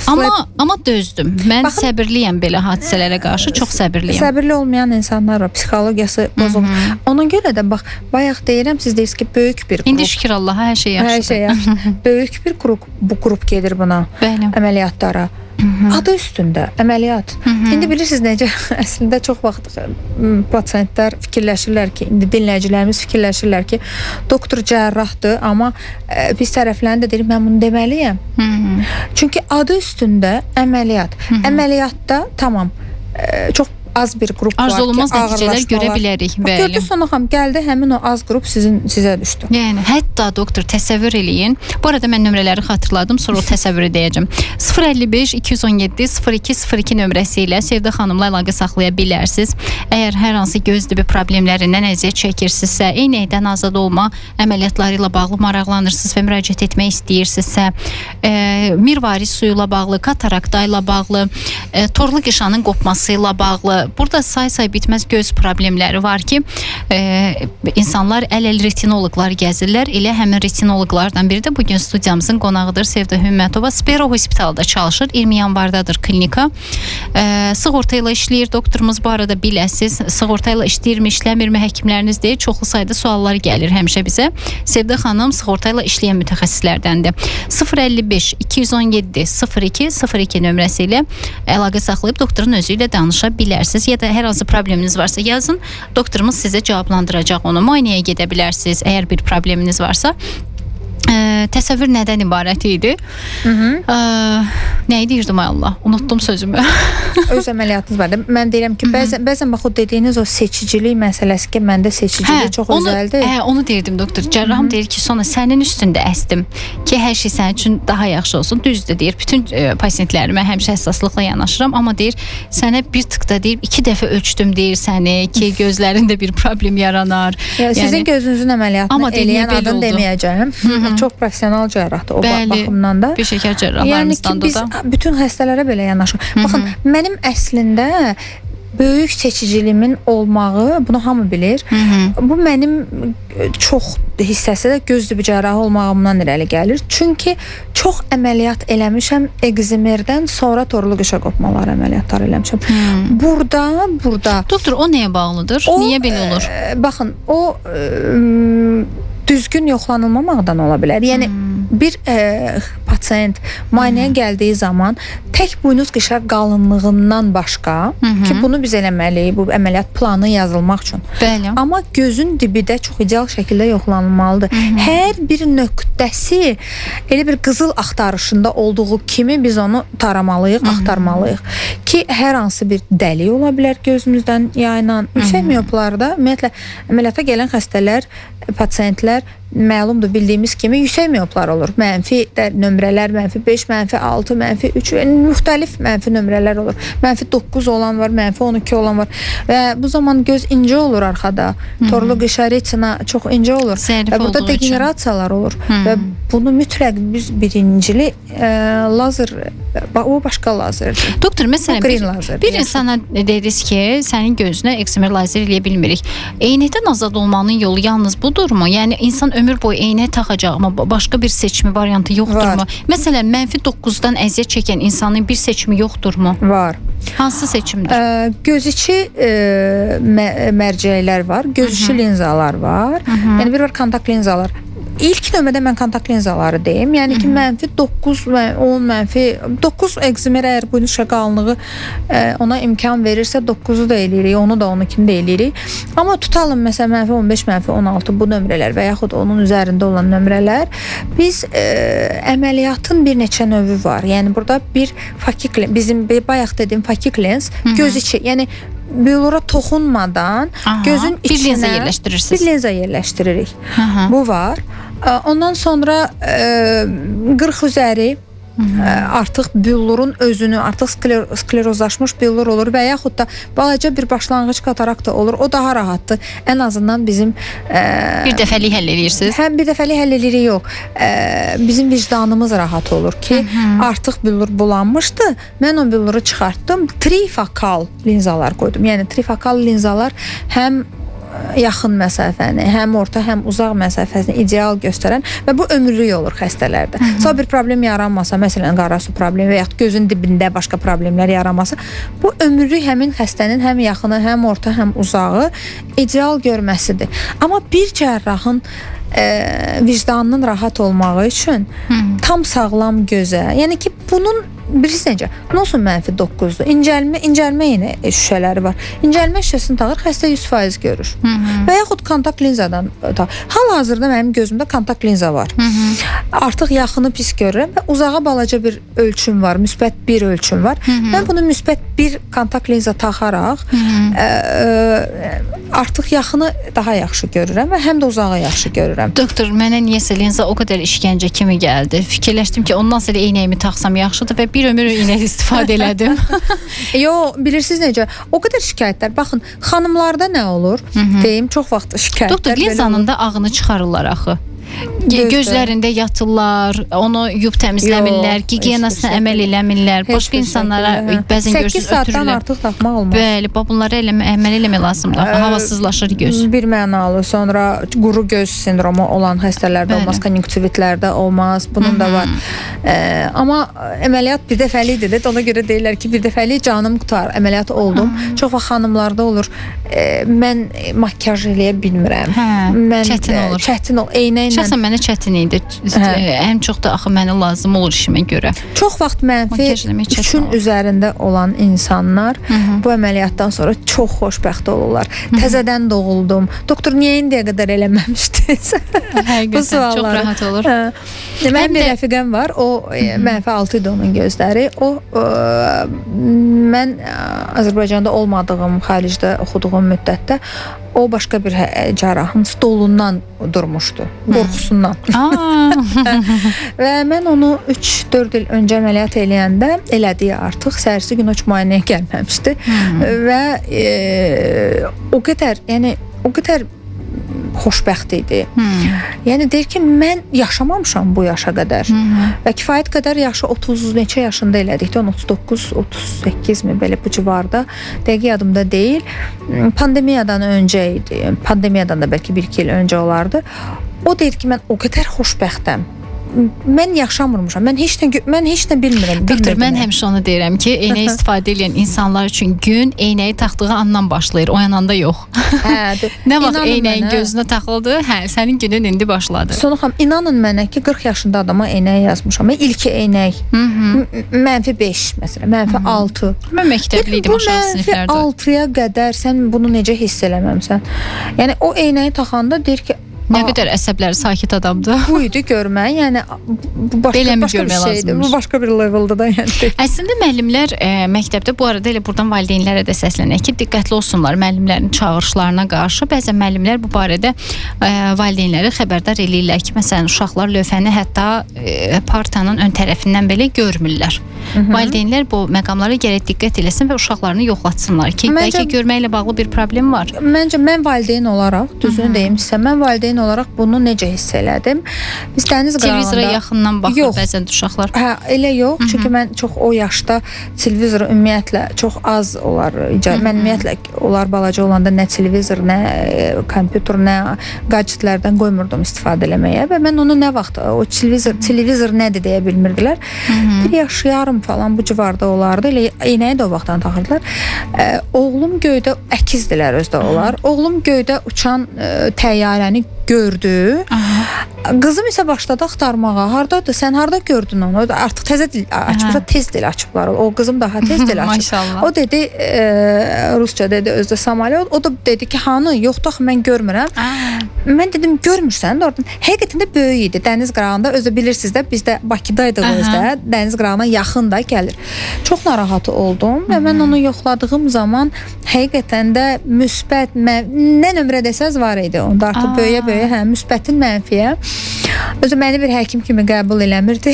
Amma dözdüm. Mən səbirliyəm belə hadisələrə qarşı, çox səbirliyəm. Səbirli olmayan insanlar var, psixologiyası pozulur. Ona görə də bax, bayaq deyirəm, siz deyirsiniz ki, böyük bir qrup. İndi şükür Allaha hər şey yaxşıdır. Hər şey yaxşı. Böyük bir qrup gedir buna, əməliyyatlara. Adı üstündə əməliyyat. İndi bilirsiniz necə, əslində çox vaxt pasiyentlər fikirləşirlər ki, indi dinləyicilərimiz fikirləşirlər ki, doktor cərrahdır, amma biz tərəflərində deyirik, mən bunu deməliyəm. Çünki adı üstündə əməliyyat. Əməliyyatda tamam, çox az bir qrup var ki, arzu olunmaz nəticələr görə bilərik. Gördü sonra gəldi, həmin o az qrup sizə düşdü. Yəni, hətta doktor təsəvvür eləyin. Bu arada mən nömrələri xatırladım, sonra o təsəvvür edəcəm. 055-217-0202 nömrəsi ilə Sevdə xanımla əlaqə saxlaya bilərsiniz. Əgər hər hansı göz tibi problemlərindən əziyyət çəkirsinizsə, eynəkdən azad olma əməliyyatları ilə bağlı maraqlanırsınız və müraciət etmək istəyirsinizsə, mirvari suyu ilə bağlı, katarakta ilə bağlı, torlu qışanın qopması ilə bağlı, burada say bitməz göz problemləri var ki, insanlar əl-əl retinoloqlar gəzirlər. Elə həmin retinoloqlardan biri də bugün studiyamızın qonağıdır Sevdə Hümmətova. Spero Hospitalda çalışır. 20 yanvardadır klinika. Sığorta ilə işləyir. Doktorumuz bu arada biləsiz, sığorta ilə işləyirmi, işləmirmi həkimləriniz deyir. Çoxlu sayda suallar gəlir həmişə bizə. Sevdə xanım sığorta ilə işləyən mütəxəssislərdəndir. 055-217-0202 nömrəsi ilə əlaqə saxlayıb doktorun özü ilə danışa bilərsiniz. Ya da hər hansı probleminiz varsa yazın, doktorumuz sizə cavablandıracaq onu. Müayinəyə gedə bilərsiniz, əgər bir probleminiz varsa. Təsəvvür nədən ibarət idi? Nə deyirdim, ay Allah? Unutdum sözümü. Öz əməliyyatınız var. Mən deyirəm ki, bəzən bax o dediyiniz o seçicilik məsələsi ki, məndə seçicilik çox özəldir. Onu deyirdim doktor. Cərrahım deyir ki, sonra sənin üstündə əsdim ki, hər şey sənin üçün daha yaxşı olsun. Düzdür deyir. Bütün pasiyentlərimə həmişə həssaslıqla yanaşıram, amma deyir, sənə bir tıqda deyir, 2 dəfə ölçdüm deyir səni ki, gözlərində bir problem yaranar. Sizin gözünüzün əməliyyatını eləyən adını deməyəcəm. Çox professional cərrahdır o baxımdan da. Bir şəkər cərrahlarımızdan da. Yəni ki, biz bütün xəstələrə belə yanaşırıq. Baxın, mənim əslində böyük seçiciliyimin olmağı, bunu hamı bilir. Bu mənim çox hissəsi də göz tibi cərrahı olmağımdan irəli gəlir. Çünki çox əməliyyat eləmişəm, ekzimerdən sonra torlu qışa qopmalar əməliyyatları eləmişəm. Burada Doktor, o nəyə bağlıdır? Niyə belə olur? Baxın, o düzgün yoxlanılmamaqdan ola bilər. Yəni bir pasiyent müayinəyə gəldiyi zaman tək buynuz qışar qalınlığından başqa ki, bunu biz eləməliyik, bu əməliyyat planı yazılmaq üçün. Bəli. Amma gözün dibi də çox ideal şəkildə yoxlanılmalıdır. Hər bir nöqtəsi elə bir qızıl axtarışında olduğu kimi biz onu taramalıyıq, axtarmalıyıq ki, hər hansı bir dəlik ola bilər gözümüzdən yayılan. Yüksək mioplarda ümumiyyətlə əməliyyata gələn xəstələr, pasiyentlər məlumdur, bildiyimiz kimi yüksək mioplar olur. Mənfi nömrələr, mənfi 5, mənfi 6, mənfi 3, müxtəlif mənfi nömrələr olur. Mənfi 9 olan var, mənfi 12 olan var. Və bu zaman göz incə olur arxada. Torlu qışa retina çox incə olur. Və burada degenerasiyalar olur. Və bunu mütləq biz birincili lazer, o başqa lazerdir. Doktor, məsələn, bir insana dediniz ki, sənin gözünə ekzimer lazer eləyə bilmirik. Eynəkdən azad olmanın yolu yalnız budurmu? Yəni insan ömür boyu eynək taxacaq, amma başqa bir seçimi variantı yoxdurmu? Məsələn, mənfi 9-dan əziyyət çəkən insanın bir seçimi yoxdurmu? Var. Hansı seçimdir? Göz içi mərcəklər var, göz içi linzalar var. Yəni bir var kontakt linzalar. İlk növbədə mən kontakt linzaları deyim. Yəni ki, mənfi 9, 10, mənfi 9 ekzimer əgər buynuz qışa qalınlığı ona imkan verirsə 9-u da eləyirik, onu da 12-ni də eləyirik. Amma tutalım məsələn mənfi 15, mənfi 16 bu nömrələr və yaxud onun üzərində olan nömrələr. Biz əməliyyatın bir neçə növü var. Yəni burada bir fakik lens, bizim bayaq dediyim fakik lens, göz içi, yəni billura toxunmadan gözün içinə bir lenza yerləşdiririk. Bu var. Ondan sonra qırx üzəri artıq billurun özünü, artıq sklerozlaşmış billur olur və yaxud da balaca bir başlanğıc katarakta olur. O daha rahatdır. Ən azından bizim bir dəfəlik həll edirsiniz. Həm bir dəfəlik həll edirik, yox. Bizim vicdanımız rahat olur ki, artıq billur bulanmışdı. Mən o billuru çıxartdım. Trifokal linzalar qoydum. Yəni trifokal linzalar həm yaxın məsafəni, həm orta, həm uzaq məsafəsini ideal göstərən və bu ömürlük olur xəstələrdə. Sonra bir problem yaranmasa, məsələn, qarasu problemi və yaxud gözün dibində başqa problemlər yaranmasa, bu ömürlük həmin xəstənin həm yaxını, həm orta, həm uzağı ideal görməsidir. Amma bir cərrahın vicdanının rahat olmağı üçün tam sağlam gözə, yəni ki, bunun bilirsiniz necə? Nə olsun mənfi 9-dur? İncəlmə yenə şüşələri var. İncəlmə şüşəsini taxır, xəstə 100% görür. Və yaxud kontakt linzadan taxır. Hal-hazırda mənim gözümdə kontakt linza var. Artıq yaxını pis görürəm və uzağa balaca bir ölçüm var, müsbət 1 ölçüm var. Mən bunu müsbət 1 kontakt linza taxaraq artıq yaxını daha yaxşı görürəm və həm də uzağı yaxşı görürəm. Doktor, mənə niyəsə linza o qədər işgəncə kimi gəldi. Fikirləşdim ki, ondan sonra eynəyimi taxsam yaxşıdır və bir ömür eynək istifadə elədim. Bilirsiniz necə? O qədər şikayətlər. Baxın, xanımlarda nə olur? Deyim, çox vaxt şikayətlər. Doktor, linzanın da ağını çıxarırlar axı. Gözlərində yatırlar, onu yub təmizləmirlər, gigiyenasına əməl eləmirlər. Başqa insanlara bəzən görürsünüz 8 saatdan artıq taxmaq olmaz. Bəli, bunları əməl eləmək lazımdır. Havasızlaşır göz. Bir mənalı. Sonra quru göz sindromu olan xəstələrdə olmaz, konjunktivitlərdə olmaz. Bunun da var. Amma əməliyyat bir dəfəlikdir. Ona görə deyirlər ki, bir dəfəlik canım qutar. Əməliyyat oldum. Çox vaxt xanımlarda olur. Mən makyaj eləyə bilmirəm. Çətin olur. Çətin olur. Eynəklə. Şəxsən mənə çətin idi. Ən çox da axı mənə lazım olur işimə görə. Çox vaxt mənfi 3-ün üzərində olan insanlar bu əməliyyatdan sonra çox xoşbəxt olurlar. Təzədən doğuldum. Doktor, niyə indiyə qədər eləməmişdiniz? Həqiqətən çox rahat olur. Mənim bir rəfiqəm var. O mənfi 6 idi onun gözləri. Mən Azərbaycanda olmadığım, xaricdə oxuduğum müddətdə o başqa bir cərrahın stolundan durmuşdu. Qorxusundan. Və mən onu 3-4 il öncə əməliyyat eləyəndə elədiyi artıq səhərsi gün o müayinəyə gəlməmişdi. Və o qədər xoşbəxt idi. Yəni deyir ki, mən yaşamamışam bu yaşa qədər. Və kifayət qədər yaşı 30 neçə yaşında elədikdə 39, 38 mi belə bu civarda. Dəqiq yadımda deyil. Pandemiyadan öncə idi. Pandemiyadan da bəlkə 1-2 il öncə olardı. O deyir ki, mən o qədər xoşbəxtəm. Mən yaşamırmışam. Mən heç nə bilmirəm. Doktor, mən həmişə onu deyirəm ki, eynək istifadə edən insanlar üçün gün eynəyi taxdığı andan başlayır, oyananda yox. Nə vaxt eynəyin gözünə taxıldı, sənin günün indi başladı. Sonra xanım, inanın mənə ki, 40 yaşında adama eynəyi yazmışam. İlki eynək. -5 məsələn, -6. Mən məktəbli idim aşağı siniflərdə. Bu -6-ya qədər sən bunu necə hiss eləməmsən? Yəni o eynəyi taxanda deyir ki, nə qədər əsəbləri sakit adamdır. Bu idi görmək, yəni bu başqa bir şeydir. Bu başqa bir leveldə da yəni. Əslində müəllimlər məktəbdə bu arada elə buradan valideynlərə də səslənək ki, diqqətli olsunlar müəllimlərin çağırışlarına qarşı. Bəzən müəllimlər bu barədə valideynləri xəbərdar eləyirlər ki, məsələn uşaqlar lövhəni hətta partanın ön tərəfindən belə görmürlər. Valideynlər bu məqamlara gərək diqqət eləsin və uşaqlarını yoxlatsınlar ki, bəlkə görməklə bağlı bir problem var. Məncə mən valideyn olaraq, düzünü deyim sizə, mən valideyn olaraq bunu necə hiss elədim? Biz dəniz qırağında televizora yaxından baxır bəzən uşaqlar. Hə, elə yox. Çünki mən çox o yaşda televizora ümumiyyətlə çox az olar. Mən ümumiyyətlə onlar balaca olanda nə televizor, nə kompüter, nə gadgetlərdən qoymurdum istifadə eləməyə və mən onu nə vaxt o televizor nədir deyə bilmirdilər. Bir yaş yarım falan bu civarda olardı. Elə eynəyi də o vaxtdan taxırdılar. Oğlum göydə əkizdirlər özdə olar. Oğlum göydə uçan təyyarəni gördü. Qızım isə başladı axtarmağa. Hardadır? Sən harda gördün onu? Artıq təzə dil açmışlar, tez dil açıblar. O qızım daha tez dil açıb. Maşallah. O dedi, rusca dedi, özdə Somali. O da dedi ki, hanı? Yoxdur, mən görmürəm. Mən dedim, görmürsən də oradan. Həqiqətən də böyük idi. Dəniz qırağında, özdə bilirsiniz də, biz də Bakıdaydıq özdə. Dəniz qırağına yaxın da gəlir. Çox narahat oldum və mən onu yoxladığım zaman həqiqətən də müsbət, nə nömrə desəz var idi. Onda artıq böyüyə-böyüyə, hə, müsbətin mənfiyə. Özü məni bir həkim kimi qəbul eləmirdi.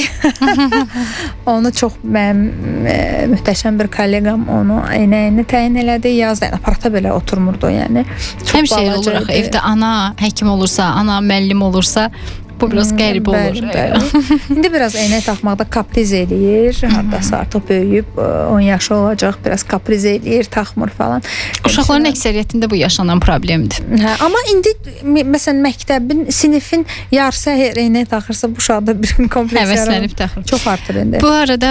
Onu çox möhtəşəm bir kolleqam onu eynəyini təyin elədi. Yazdı, aparata belə oturmurdu, yəni. Həmişə elə olur axı, evdə ana həkim olursa, ana müəllim olursa, bu biraz qəribə olur. Bəli. İndi biraz eynək taxmaqda kapriz eləyir. Hardasa artıq böyüyüb 10 yaşı olacaq, biraz kapriz eləyir, taxmır falan. Uşaqların əksəriyyətində bu yaşanan problemdir. Hə, amma indi məsələn məktəbin, sinifin yarısı əgər eynək taxırsa bu uşaqda bir kompleks həvəslənib taxır. Çox artır indi. Bu arada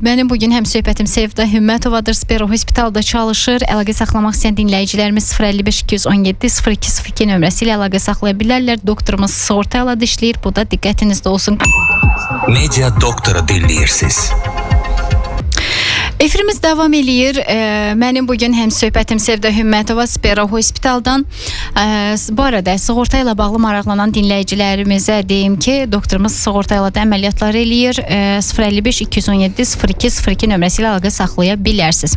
mənim bugün həmsöhbətim Sevda Hümmətovadır. Spero Hospitalda çalışır. Əlaqə saxlamaq istəyən dinləyicilərimiz 055 217 0202 nömrəsi ilə əlaqə saxlaya bilərlər. Doktorumuz sığorta ilə dişləyir. Bu da diqqətinizdə olsun. Media doktora dinləyirsiniz. Efirimiz davam eləyir. Mənim bugün həmsöhbətim Sevda Hümmətova Spero Hospitaldan. Bu arada sığorta ilə bağlı maraqlanan dinləyicilərimizə deyim ki, doktorumuz sığorta ilə də əməliyyatlar eləyir. 055 217 0202 nömrəsi ilə əlaqə saxlaya bilərsiniz.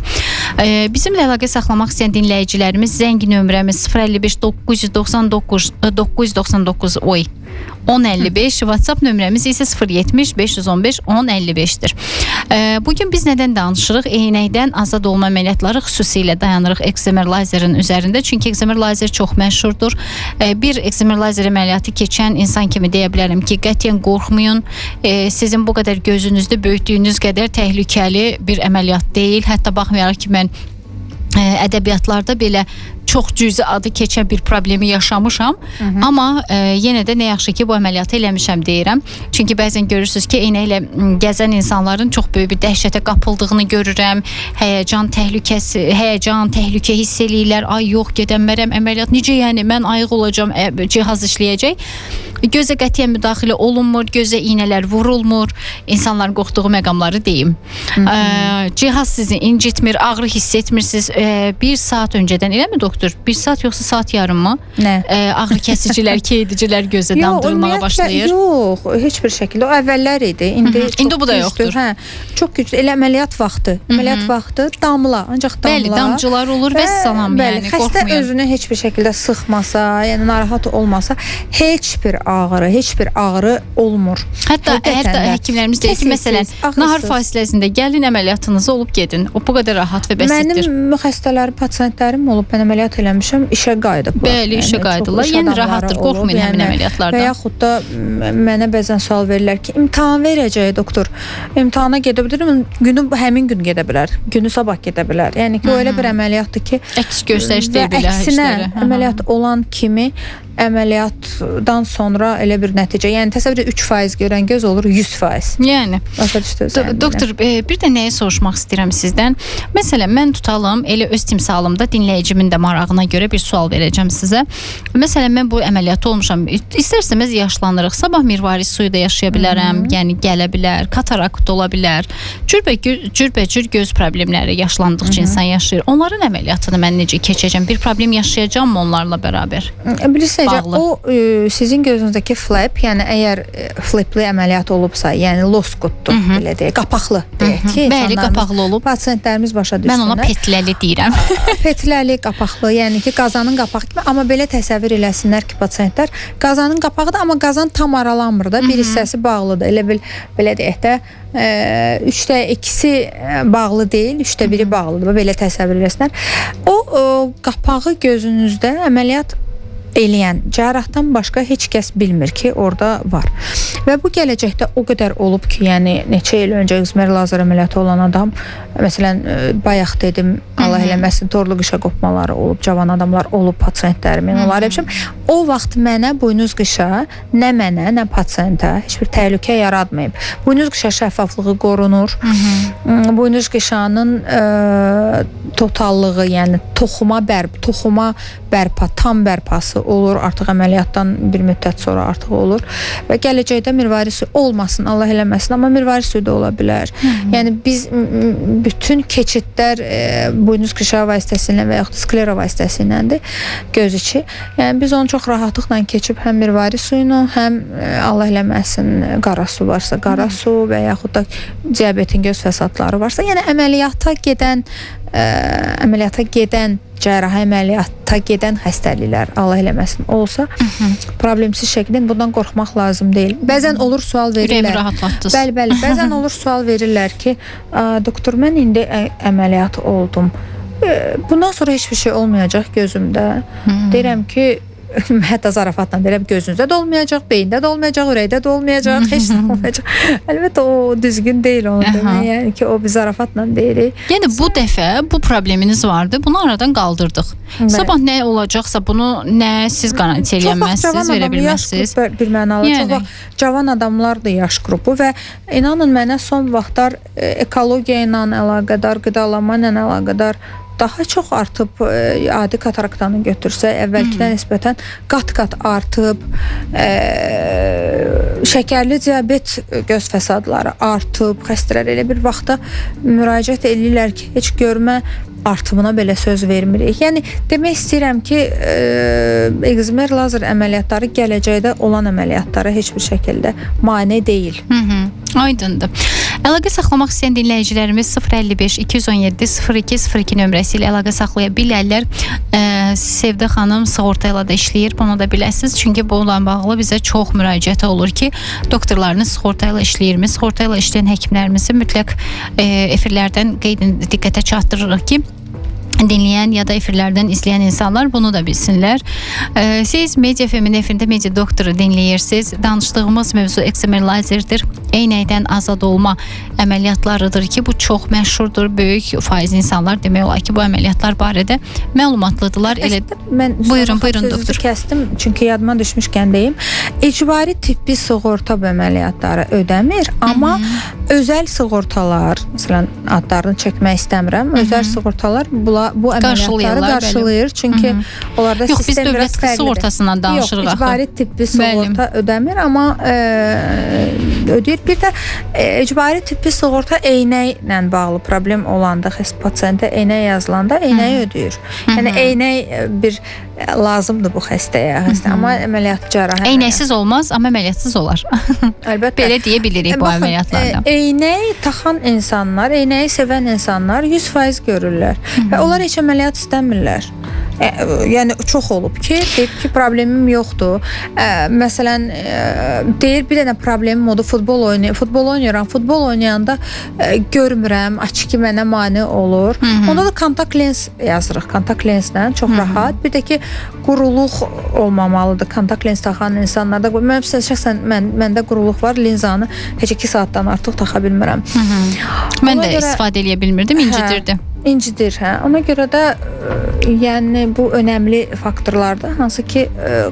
Bizimlə əlaqə saxlamaq istəyən dinləyicilərimiz zəng nömrəmiz 055 999 1055, WhatsApp nömrəmiz isə 070 515 1055-dir. Bugün biz nədən danışırıq? Eynəkdən azad olma əməliyyatları xüsusilə dayanırıq ekzimer lazerin üzərində. Çünki ekzimer lazer çox məşhurdur. Bir ekzimer lazer əməliyyatı keçən insan kimi deyə bilərəm ki, qətiyyən qorxmayın. Sizin bu qədər gözünüzdə böyütdüyünüz qədər təhlükəli bir əməliyyat deyil. Hətta baxmayaraq ki, mən ədəbiyyatlarda belə çox cüzi adı keçən bir problemi yaşamışam. Amma yenə də nə yaxşı ki bu əməliyyatı eləmişəm deyirəm. Çünki bəzən görürsünüz ki, eynəklə gəzən insanların çox böyük bir dəhşətə qapıldığını görürəm. Həyəcan, təhlükə hiss eləyirlər. Ay yox, gedəmərəm əməliyyat. Necə yəni mən ayıq olacağam, cihaz işləyəcək. Gözə qətiyyən müdaxilə olunmur, gözə iynələr vurulmur. İnsanların qorxduğu məqamları deyim. Cihaz sizi incitmir, ağrı hiss etmirsiniz. Bir saat öncədən, eləmi doktor? Bir saat yoxsa saat yarım mı? Nə? Ağrı kəsicilər, keydicilər gözə damdırılmağa başlayır. Yox, heç bir şəkildə. O əvvəllər idi. İndi bu da yoxdur. Hə, çox güclü. Elə əməliyyat vaxtı. Əməliyyat vaxtı damla, ancaq damla. Bəli, damcılar olur və salam, yəni qorxmayın. Xəstə özünü heç bir şəkildə sıxmasa, yəni narahat olmasa, heç bir ağrı olmur. Hətta həkimlərimiz deyir ki, məsələn, nahar fasiləsində gəlin əməliyyatınızı olub gedin. O bu qədər rahat və bəsitdir. Mənim xəstələrim, pasiyentlərim olub, mən əməliyyat əməliyyat eləmişəm, işə qayıdıblar. Bəli, işə çox qayıdırlar. iş Yəni adamları rahatdır, olub, qorxmayın həmin və əməliyyatlardan. yaxud da mənə bəzən sual verirlər ki, imtahan verəcək doktor. İmtahana gedə bilirəm, həmin gün gedə bilər, günü sabah gedə bilər. Yəni ki, o elə bir əməliyyatdır ki, Əks göstəriş deyə bilər əksinə, işləri. əməliyyat olan kimi əməliyyatdan sonra elə bir nəticə. Yəni təsəvvür 3% görən göz olur 100%. Yəni Başa düşdünüz? doktor, bir də nəyi soruşmaq istəyirəm sizdən. Məsələn, mən tutalım, elə öz timsalımda dinləyicimin də marağına görə bir sual verəcəm sizə. Məsələn, mən bu əməliyyatı olmuşam. İstərsəmiz yaşlanırıq. Sabah mirvari suyu da yaşaya bilərəm. Yəni gələ bilər, katarakt ola bilər. Cürbəcür göz problemləri yaşlandıqca insan yaşayır. Onların əməliyyatını mən necə keçəcəm? Bir problem yaşayacağam mı onlarla bərabər? Bilirsiniz, o sizin gözünüzdəki flap, yəni əgər flapli əməliyyat olubsa, yəni loskutdur, belə deyək, qapaqlı deyək ki, bəli, qapaqlı olub. Pasientlərimiz başa düşsünlər. Mən ona petləli deyirəm. Petləli, qapaqlı, yəni ki, qazanın qapağı kimi, amma belə təsəvvür eləsinlər ki, pasientlər qazanın qapağıdır, amma qazan tam aralanmır da, bir hissəsi bağlıdır. Elə belə deyək də 3də 2-si bağlı deyil, 3də 1-i bağlıdır. Belə təsəvvür eləsinlər. O qapağı gözünüzdə əməliyyat eləyən cərrahdan başqa heç kəs bilmir ki, orada var. Və bu gələcəkdə o qədər olub ki, yəni neçə il öncə İzmir lazer əməliyyatı olan adam, məsələn, bayaq dedim, Allah eləməsin, torlu qışa qopmaları olub, cavan adamlar olub, pasientlərimin, onları demişəm. O vaxt mənə buynuz qışa, nə mənə, nə pasientə heç bir təhlükə yaratmayıb. Buynuz qışa şəffaflığı qorunur. Buynuz qışanın totallığı, yəni toxuma bərpa, tam bərpası olur, artıq əməliyyatdan bir müddət sonra artıq olur və gələcəkdə mirvari suyu olmasın, Allah eləməsin, amma mirvari suyu da ola bilər. Yəni biz bütün keçidlər buynuz qışa vasitəsilə və yaxud sklera vasitəsiyləndir göz içi. Yəni biz onu çox rahatlıqla keçib həm mirvari suyunu, həm Allah eləməsin qara su varsa, qara su və yaxud da diabetin göz fəsadları varsa, yəni əməliyyata gedən cərrahi əməliyyata gedən xəstəliklər, Allah eləməsin, olsa problemsiz şəkildə bundan qorxmaq lazım deyil. Bəzən olur sual verirlər. Ürəyimi rahatlatdınız. Bəli, bəzən olur sual verirlər ki, doktor, mən indi əməliyyat oldum. Bundan sonra heç bir şey olmayacaq gözümdə. Deyirəm ki, hətta zarafatla deyirəm, gözünüzdə də olmayacaq, beyində də olmayacaq, ürəkdə də olmayacaq, heç nə olmayacaq. Əlbəttə o düzgün deyil onu demək, yəni ki, o biz zarafatla deyirik. Yəni bu dəfə bu probleminiz vardı, bunu aradan qaldırdıq. Sabah nə olacaqsa bunu nə siz qaranti eləməzsiniz, verə bilməzsiniz. Bir mənalı, çox vaxt cavan adamlar da yaş qrupu və inanın mənə son vaxtlar ekologiya ilə əlaqədar, qidalanma ilə əlaqədar daha çox artıb, adi kataraktanı götürsə, əvvəlkidən nisbətən qat-qat artıb, şəkərli diabet göz fəsadları artıb, xəstələr elə bir vaxtda müraciət edirlər ki, heç görmə artımına belə söz vermirik. Yəni demək istəyirəm ki, Exmer lazer əməliyyatları gələcəkdə olan əməliyyatlara heç bir şəkildə mane deyil. Aydındır. Əlaqə saxlamaq istəyən dinləyicilərimiz 055 217 0202 nömrəsi ilə əlaqə saxlaya bilərlər. Sevdə xanım sığorta ilə də işləyir, bunu da biləsiniz. Çünki bununla bağlı bizə çox müraciət olur ki, doktorlarınız sığorta ilə işləyirmi? Sığorta ilə işləyən həkimlərimizi mütləq efirlərdən diqqətə çatdırırıq ki, dinləyən ya da efirlərdən izləyən insanlar bunu da bilsinlər. Siz Media FM-in efirində Media Doktoru dinləyirsiniz. Danışdığımız mövzu Exmer lazerdir. Eynəkdən azad olma əməliyyatlarıdır ki, bu çox məşhurdur. Böyük faiz insanlar demək olar ki, bu əməliyyatlar barədə məlumatlıdırlar. Buyurun doktor. Kəsdim, çünki yadıma düşmüşkən deyim. İcbari tibbi sığorta bu əməliyyatları ödəmir, amma özəl sığortalar, məsələn, adlarını çəkmək istəmirəm, özəl sığortalar bu əməliyyatları qarşılayır. Çünki onlarda sistem biraz fərqlidir. Sığortasından danışırıq. Yox, icbari tibbi sığorta ödəmir, amma ödəyir. Bir də icbari tibbi sığorta eynəklə bağlı problem olanda, pasiyentə eynək yazılanda eynəyi ödəyir. Yəni eynək bir lazımdır bu xəstəyə. Amma əməliyyat cərrahi. Eynəksiz olmaz, amma əməliyyatsız olar. Əlbəttə. Belə deyə bilirik bu əməliyyatlarda. Eynək taxan insanlar, eynəyi sevən insanlar 100% görürlər və onlar heç əməliyyat istəmirlər. Yəni çox olub ki, deyib ki, problemim yoxdur. Məsələn, deyir bir dənə problemim odur, futbol oynayıram. Futbol oynayanda görmürəm, açıqı mənə mane olur. Onda da kontakt lens yazırıq. Kontakt lenslə çox rahat. Bir də ki, quruluq olmamalıdır. Kontakt lens taxan insanlarda. Mənim şəxsən məndə quruluq var. Linzanı heç 2 saatdan artıq taxa bilmirəm. Mən də istifadə edə bilmirdim, incidirdi. İncidir, hə. Ona görə də yəni bu önəmli faktorlardır. Hansı ki,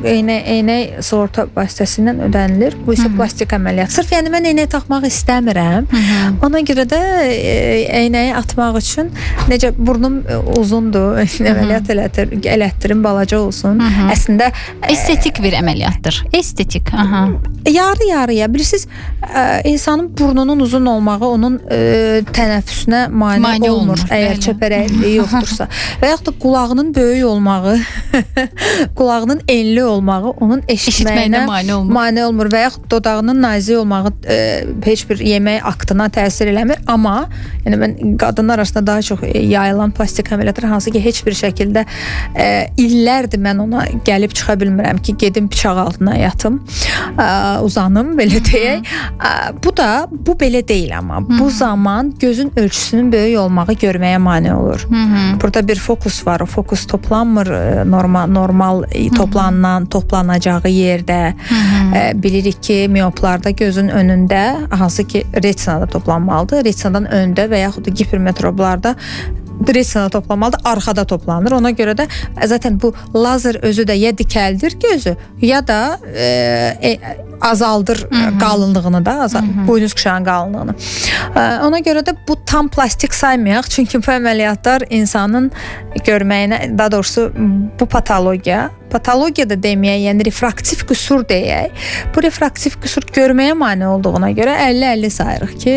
eynək sığorta vasitəsilə ödənilir. Bu isə plastik əməliyyat. Sırf yəni mən eynək taxmaq istəmirəm. Ona görə də eynəyi atmaq üçün necə burnum uzundur, əməliyyat elətdirim, balaca olsun. Əslində estetik bir əməliyyatdır. Estetik. Yarı-yarıya. Bilirsiniz, insanın burnunun uzun olmağı onun tənəffüsünə mane olmur. Əgər çəpərəkliyi yoxdursa. Və yaxud da qulağının böyük olmağı, qulağının enli olmağı onun eşitməyinə mane olmur. Və yaxud dodağının nazik olmağı heç bir yemək aktına təsir eləmir. Amma yəni mən qadınlar arasında daha çox yayılan plastik əməliyyatlar hansı ki, heç bir şəkildə illərdir mən ona gəlib çıxa bilmirəm ki, gedim bıçaq altına yatım, uzanım, belə deyək. Bu belə deyil amma. Bu zaman gözün ölçüsünün böyük olmağı görməyə mane olur. Burada bir fokus var. O fokus toplanmır normal toplanacağı yerdə. Bilirik ki, mioplarda gözün önündə, hansı ki, retinada toplanmalıdır. Retinadan öndə və yaxud da hipermetroplarda retinada toplanmalıdır, arxada toplanır. Ona görə də zaten bu lazer özü də ya dikəldir gözü, ya da azaldır qalınlığını da, buynuz quşağın qalınlığını. Ona görə də bu tam plastik saymayaq. Çünki bu əməliyyatlar insanın görməyinə, daha doğrusu bu patologiya da deməyək, yəni refraktiv qüsur deyək. Bu refraktiv qüsur görməyə mane olduğuna görə 50-50 sayırıq ki,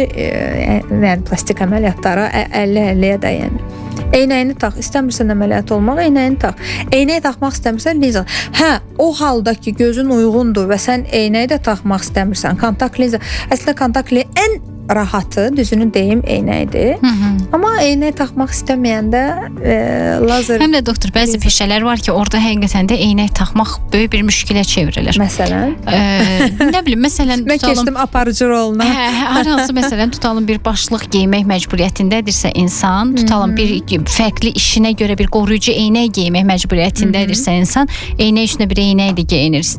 yəni plastik əməliyyatlara 50-50-yə də yəni. Eynəyini tax, istəmirsən əməliyyat olmaq, eynəyini tax. Eynək taxmaq istəmirsən, linza. Hə, o halda ki, gözün uyğundur və sən eynəyi də taxmaq istəmirsən, kontakt linza. Əslində kontakt linza ən rahatı, düzünü deyim, eynəkdir. Amma eynək taxmaq istəməyəndə lazer... Həm də doktor, bəzi peşələr var ki, orada həqiqətən də eynək taxmaq böyük bir müşkilə çevrilir. Məsələn? Nə bilim, məsələn... Mən keçdim aparıcı roluna. Hər hansı, məsələn, tutalım bir başlıq geymək məcburiyyətindədirsə insan, tutalım bir fərqli işinə görə bir qoruyucu eynək geymək məcburiyyətindədirsə insan, eynək üstünə bir eynək də geyinir.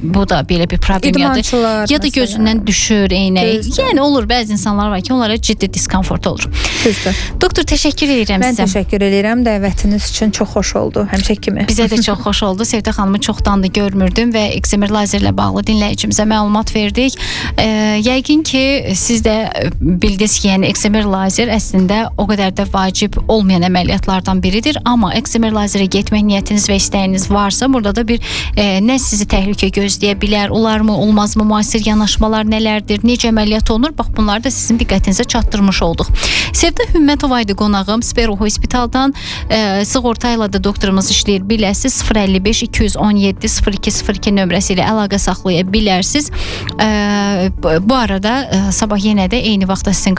Bu da belə bir problem yadır. Ya da gözündən düşür eynək. Yəni olur, bəzi insanlar var ki, onlara ciddi diskomfort olur. Düzdür. Doktor, təşəkkür edirəm sizə. Mən təşəkkür edirəm. Dəvətiniz üçün çox xoş oldu. Həmişə kimi. Bizə də çox xoş oldu. Sevdə xanımı çoxdan da görmürdüm və eksemer lazerlə bağlı dinləyicimizə məlumat verdik. Yəqin ki, siz də bildiniz ki, yəni eksemer lazer əslində o qədər də vacib olmayan əməliyyatlardan biridir. Amma eksemer lazerə getmək niyyətiniz və istəyiniz varsa, burada da bir nə sizi təhlükə gözləyə bilər, olarmı, olmazmı, müasir yanaşmalar nələrdir, necə əməliyyat olunur? Bax, bunları da sizin diqqətinizə çatdırmış olduq. Sevdə Hümmətova idi qonağım. Spero Hospitaldan sığorta ilə də doktorumuz işləyir. Biləsiz 055 217 0202 nömrəsi ilə əlaqə saxlaya bilərsiniz. Bu arada sabah yenə də eyni vaxtda sizin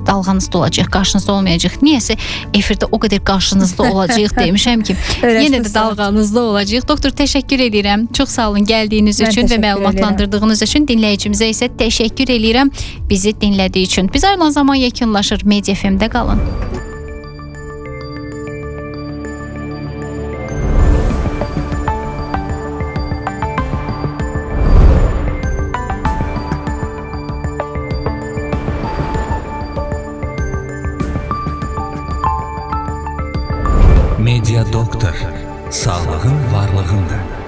dalğanızda olacaq, qarşınızda olmayacaq. Niyəsə efirdə o qədər qarşınızda olacaq demişəm ki, yenə də dalğanızda olacaq. Doktor, təşəkkür edirəm. Çox sağ olun gəldiyiniz üçün və məlumatlandırdığınız üçün. Dinləyicimizə isə təşəkkür edirəm bizi dinlədiyi üçün. Biz ayrılan zaman yekunlaşır. Media FM-də qalın. Media Doktor, sağlığın varlığındır.